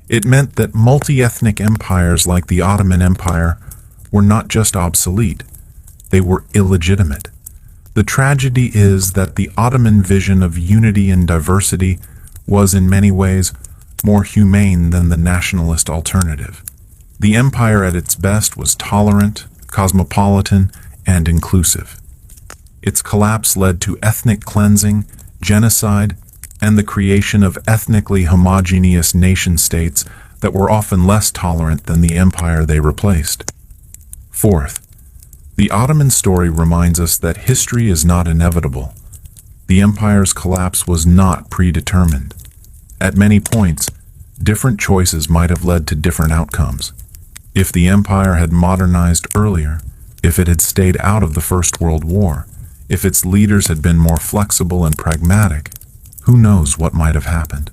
It meant that multi-ethnic empires like the Ottoman Empire were not just obsolete, they were illegitimate. The tragedy is that the Ottoman vision of unity and diversity was in many ways more humane than the nationalist alternative. The empire at its best was tolerant, cosmopolitan, and inclusive. Its collapse led to ethnic cleansing, genocide, and the creation of ethnically homogeneous nation-states that were often less tolerant than the empire they replaced. Fourth, the Ottoman story reminds us that history is not inevitable. The empire's collapse was not predetermined. At many points, different choices might have led to different outcomes. If the empire had modernized earlier, if it had stayed out of the First World War, if its leaders had been more flexible and pragmatic, who knows what might have happened?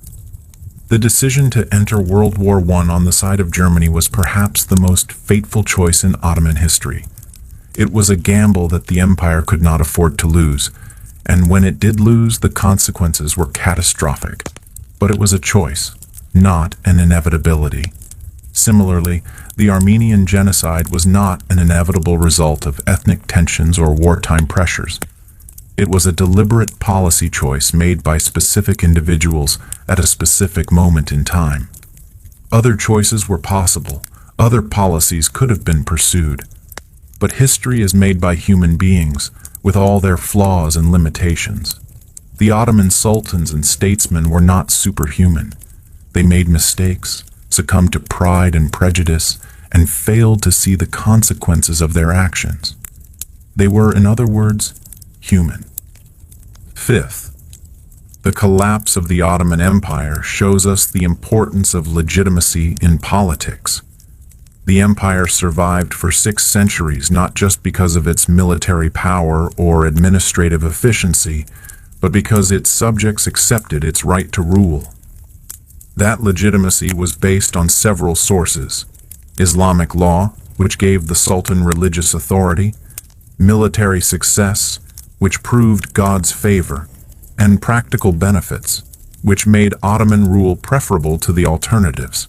The decision to enter World War I on the side of Germany was perhaps the most fateful choice in Ottoman history. It was a gamble that the empire could not afford to lose, and when it did lose, the consequences were catastrophic. But it was a choice, not an inevitability. Similarly, the Armenian genocide was not an inevitable result of ethnic tensions or wartime pressures. It was a deliberate policy choice made by specific individuals at a specific moment in time. Other choices were possible, other policies could have been pursued. But history is made by human beings, with all their flaws and limitations. The Ottoman sultans and statesmen were not superhuman. They made mistakes, succumbed to pride and prejudice, and failed to see the consequences of their actions. They were, in other words, human. Fifth, the collapse of the Ottoman Empire shows us the importance of legitimacy in politics. The empire survived for 6 centuries not just because of its military power or administrative efficiency, but because its subjects accepted its right to rule. That legitimacy was based on several sources: Islamic law, which gave the Sultan religious authority; military success, which proved God's favor; and practical benefits, which made Ottoman rule preferable to the alternatives.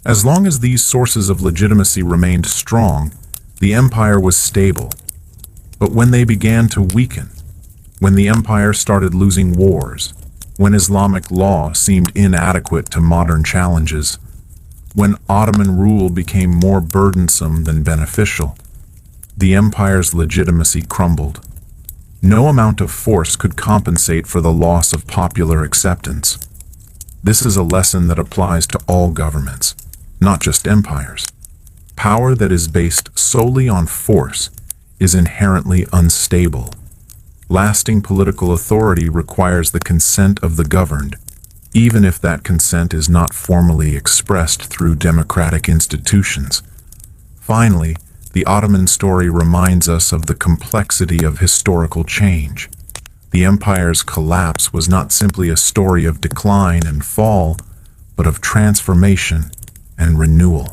As long as these sources of legitimacy remained strong, the empire was stable. But when they began to weaken, when the empire started losing wars, when Islamic law seemed inadequate to modern challenges, when Ottoman rule became more burdensome than beneficial, the empire's legitimacy crumbled. No amount of force could compensate for the loss of popular acceptance. This is a lesson that applies to all governments, not just empires. Power that is based solely on force is inherently unstable. Lasting political authority requires the consent of the governed. even if that consent is not formally expressed through democratic institutions. Finally, the Ottoman story reminds us of the complexity of historical change. The empire's collapse was not simply a story of decline and fall, but of transformation and renewal.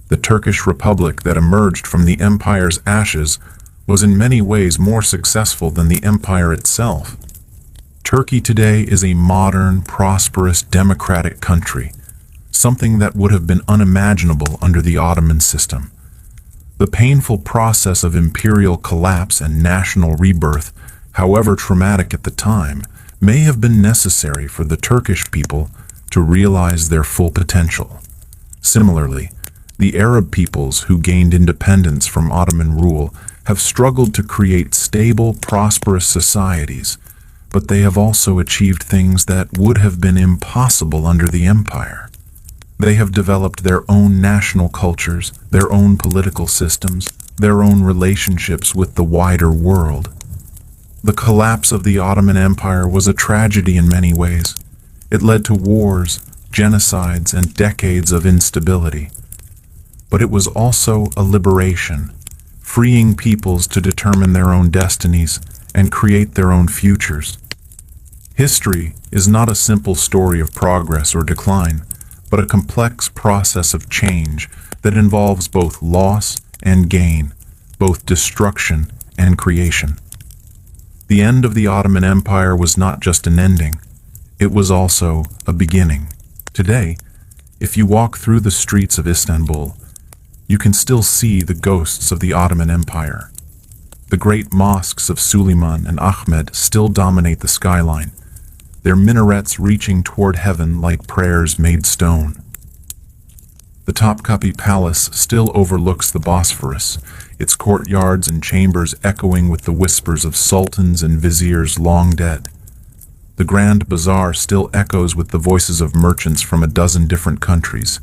The Turkish Republic that emerged from the empire's ashes was in many ways more successful than the empire itself. Turkey today is a modern, prosperous, democratic country, something that would have been unimaginable under the Ottoman system. The painful process of imperial collapse and national rebirth, however traumatic at the time, may have been necessary for the Turkish people to realize their full potential. Similarly, the Arab peoples who gained independence from Ottoman rule have struggled to create stable, prosperous societies, but they have also achieved things that would have been impossible under the empire. They have developed their own national cultures, their own political systems, their own relationships with the wider world. The collapse of the Ottoman Empire was a tragedy in many ways. It led to wars, genocides, and decades of instability. But it was also a liberation, freeing peoples to determine their own destinies and create their own futures. History is not a simple story of progress or decline, but a complex process of change that involves both loss and gain, both destruction and creation. The end of the Ottoman Empire was not just an ending, it was also a beginning. Today, if you walk through the streets of Istanbul, you can still see the ghosts of the Ottoman Empire. The great mosques of Suleiman and Ahmed still dominate the skyline, their minarets reaching toward heaven like prayers made stone. The Topkapi Palace still overlooks the Bosphorus, its courtyards and chambers echoing with the whispers of sultans and viziers long dead. The Grand Bazaar still echoes with the voices of merchants from a dozen different countries,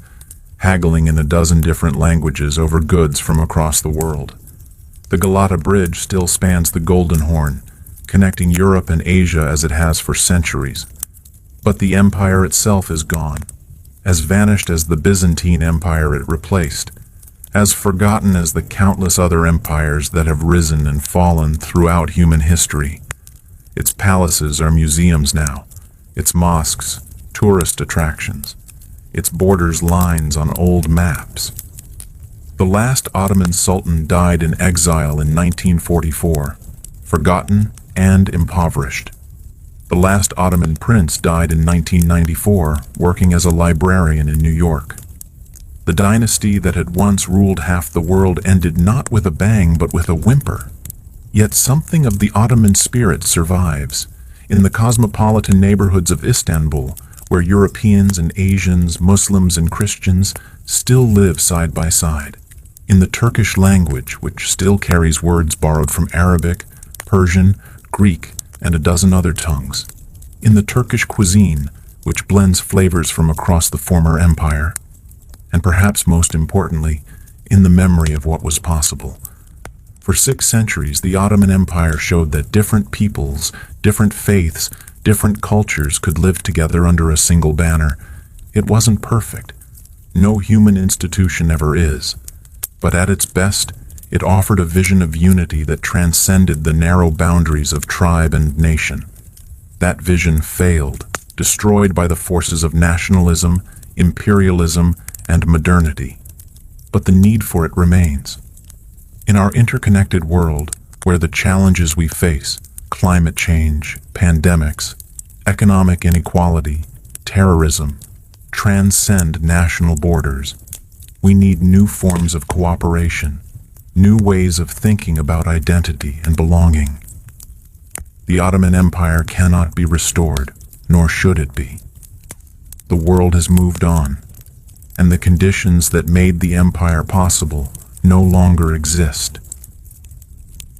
haggling in a dozen different languages over goods from across the world. The Galata Bridge still spans the Golden Horn, connecting Europe and Asia as it has for centuries. But the empire itself is gone, as vanished as the Byzantine Empire it replaced, as forgotten as the countless other empires that have risen and fallen throughout human history. Its palaces are museums now, its mosques, tourist attractions, its borders lines on old maps. The last Ottoman Sultan died in exile in 1944, forgotten and impoverished. The last Ottoman prince died in 1994, working as a librarian in New York. The dynasty that had once ruled half the world ended not with a bang but with a whimper. Yet something of the Ottoman spirit survives. In the cosmopolitan neighborhoods of Istanbul, where Europeans and Asians, Muslims and Christians still live side by side. In the Turkish language, which still carries words borrowed from Arabic, Persian, Greek, and a dozen other tongues. In the Turkish cuisine, which blends flavors from across the former empire. And perhaps most importantly, in the memory of what was possible. For 6 centuries, the Ottoman Empire showed that different peoples, different faiths, different cultures could live together under a single banner. It wasn't perfect. No human institution ever is. But at its best, it offered a vision of unity that transcended the narrow boundaries of tribe and nation. That vision failed, destroyed by the forces of nationalism, imperialism, and modernity. But the need for it remains. In our interconnected world, where the challenges we face, climate change, pandemics, economic inequality, terrorism, transcend national borders, we need new forms of cooperation, new ways of thinking about identity and belonging. The Ottoman Empire cannot be restored, nor should it be. The world has moved on, and the conditions that made the empire possible no longer exist.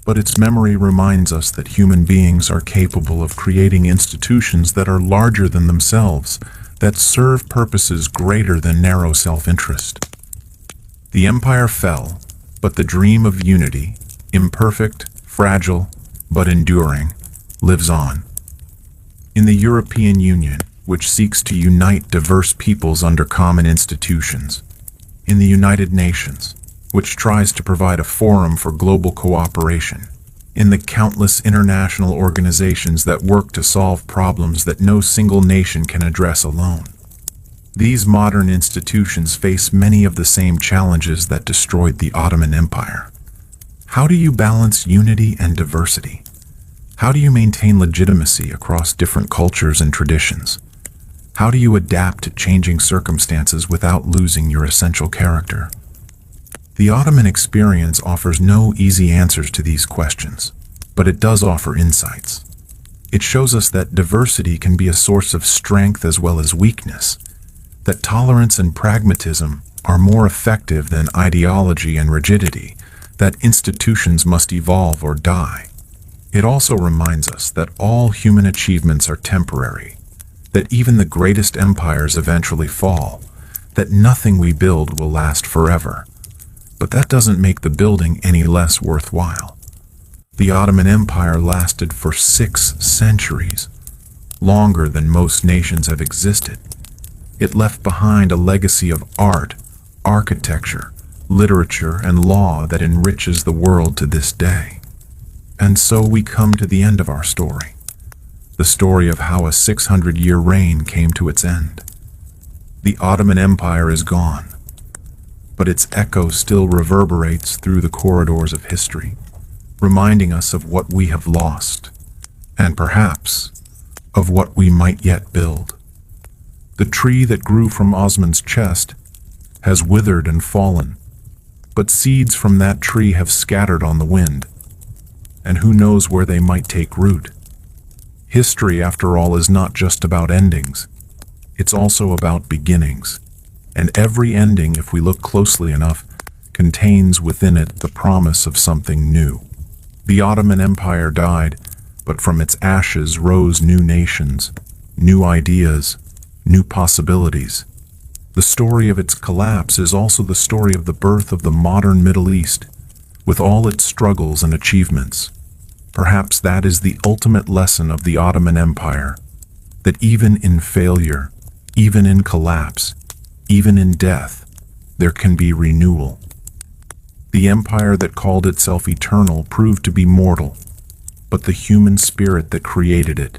But its memory reminds us that human beings are capable of creating institutions that are larger than themselves, that serve purposes greater than narrow self-interest. The empire fell, but the dream of unity, imperfect, fragile, but enduring, lives on. In the European Union, which seeks to unite diverse peoples under common institutions. In the United Nations, which tries to provide a forum for global cooperation. In the countless international organizations that work to solve problems that no single nation can address alone. These modern institutions face many of the same challenges that destroyed the Ottoman Empire. How do you balance unity and diversity? How do you maintain legitimacy across different cultures and traditions? How do you adapt to changing circumstances without losing your essential character? The Ottoman experience offers no easy answers to these questions, but it does offer insights. It shows us that diversity can be a source of strength as well as weakness, that tolerance and pragmatism are more effective than ideology and rigidity, that institutions must evolve or die. It also reminds us that all human achievements are temporary, that even the greatest empires eventually fall, that nothing we build will last forever. But that doesn't make the building any less worthwhile. The Ottoman Empire lasted for 6 centuries, longer than most nations have existed. It left behind a legacy of art, architecture, literature, and law that enriches the world to this day. And so we come to the end of our story. The story of how a 600-year reign came to its end. The Ottoman Empire is gone, but its echo still reverberates through the corridors of history, reminding us of what we have lost, and perhaps of what we might yet build. The tree that grew from Osman's chest has withered and fallen, but seeds from that tree have scattered on the wind, and who knows where they might take root. History, after all, is not just about endings. It's also about beginnings. And every ending, if we look closely enough, contains within it the promise of something new. The Ottoman Empire died, but from its ashes rose new nations, new ideas, new possibilities. The story of its collapse is also the story of the birth of the modern Middle East, with all its struggles and achievements. Perhaps that is the ultimate lesson of the Ottoman Empire, that even in failure, even in collapse, even in death, there can be renewal. The empire that called itself eternal proved to be mortal, but the human spirit that created it,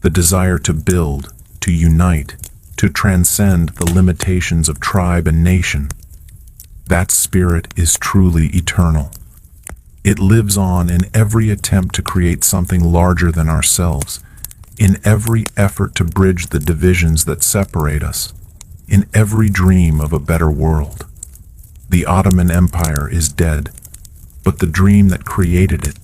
the desire to build, to unite, to transcend the limitations of tribe and nation, that spirit is truly eternal. It lives on in every attempt to create something larger than ourselves, in every effort to bridge the divisions that separate us, in every dream of a better world. The Ottoman Empire is dead, but the dream that created it,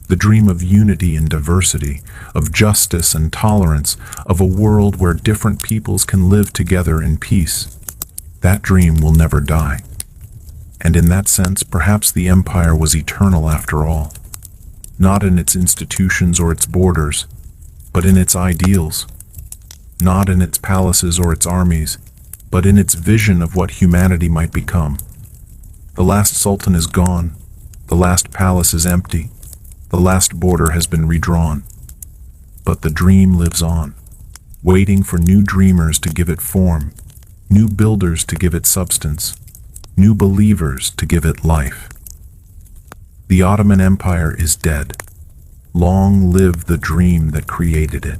the dream of unity and diversity, of justice and tolerance, of a world where different peoples can live together in peace, that dream will never die. And in that sense, perhaps the empire was eternal after all, not in its institutions or its borders, but in its ideals, not in its palaces or its armies, but in its vision of what humanity might become. The last sultan is gone, the last palace is empty, the last border has been redrawn. But the dream lives on, waiting for new dreamers to give it form, new builders to give it substance, new believers to give it life. The Ottoman Empire is dead. Long live the dream that created it.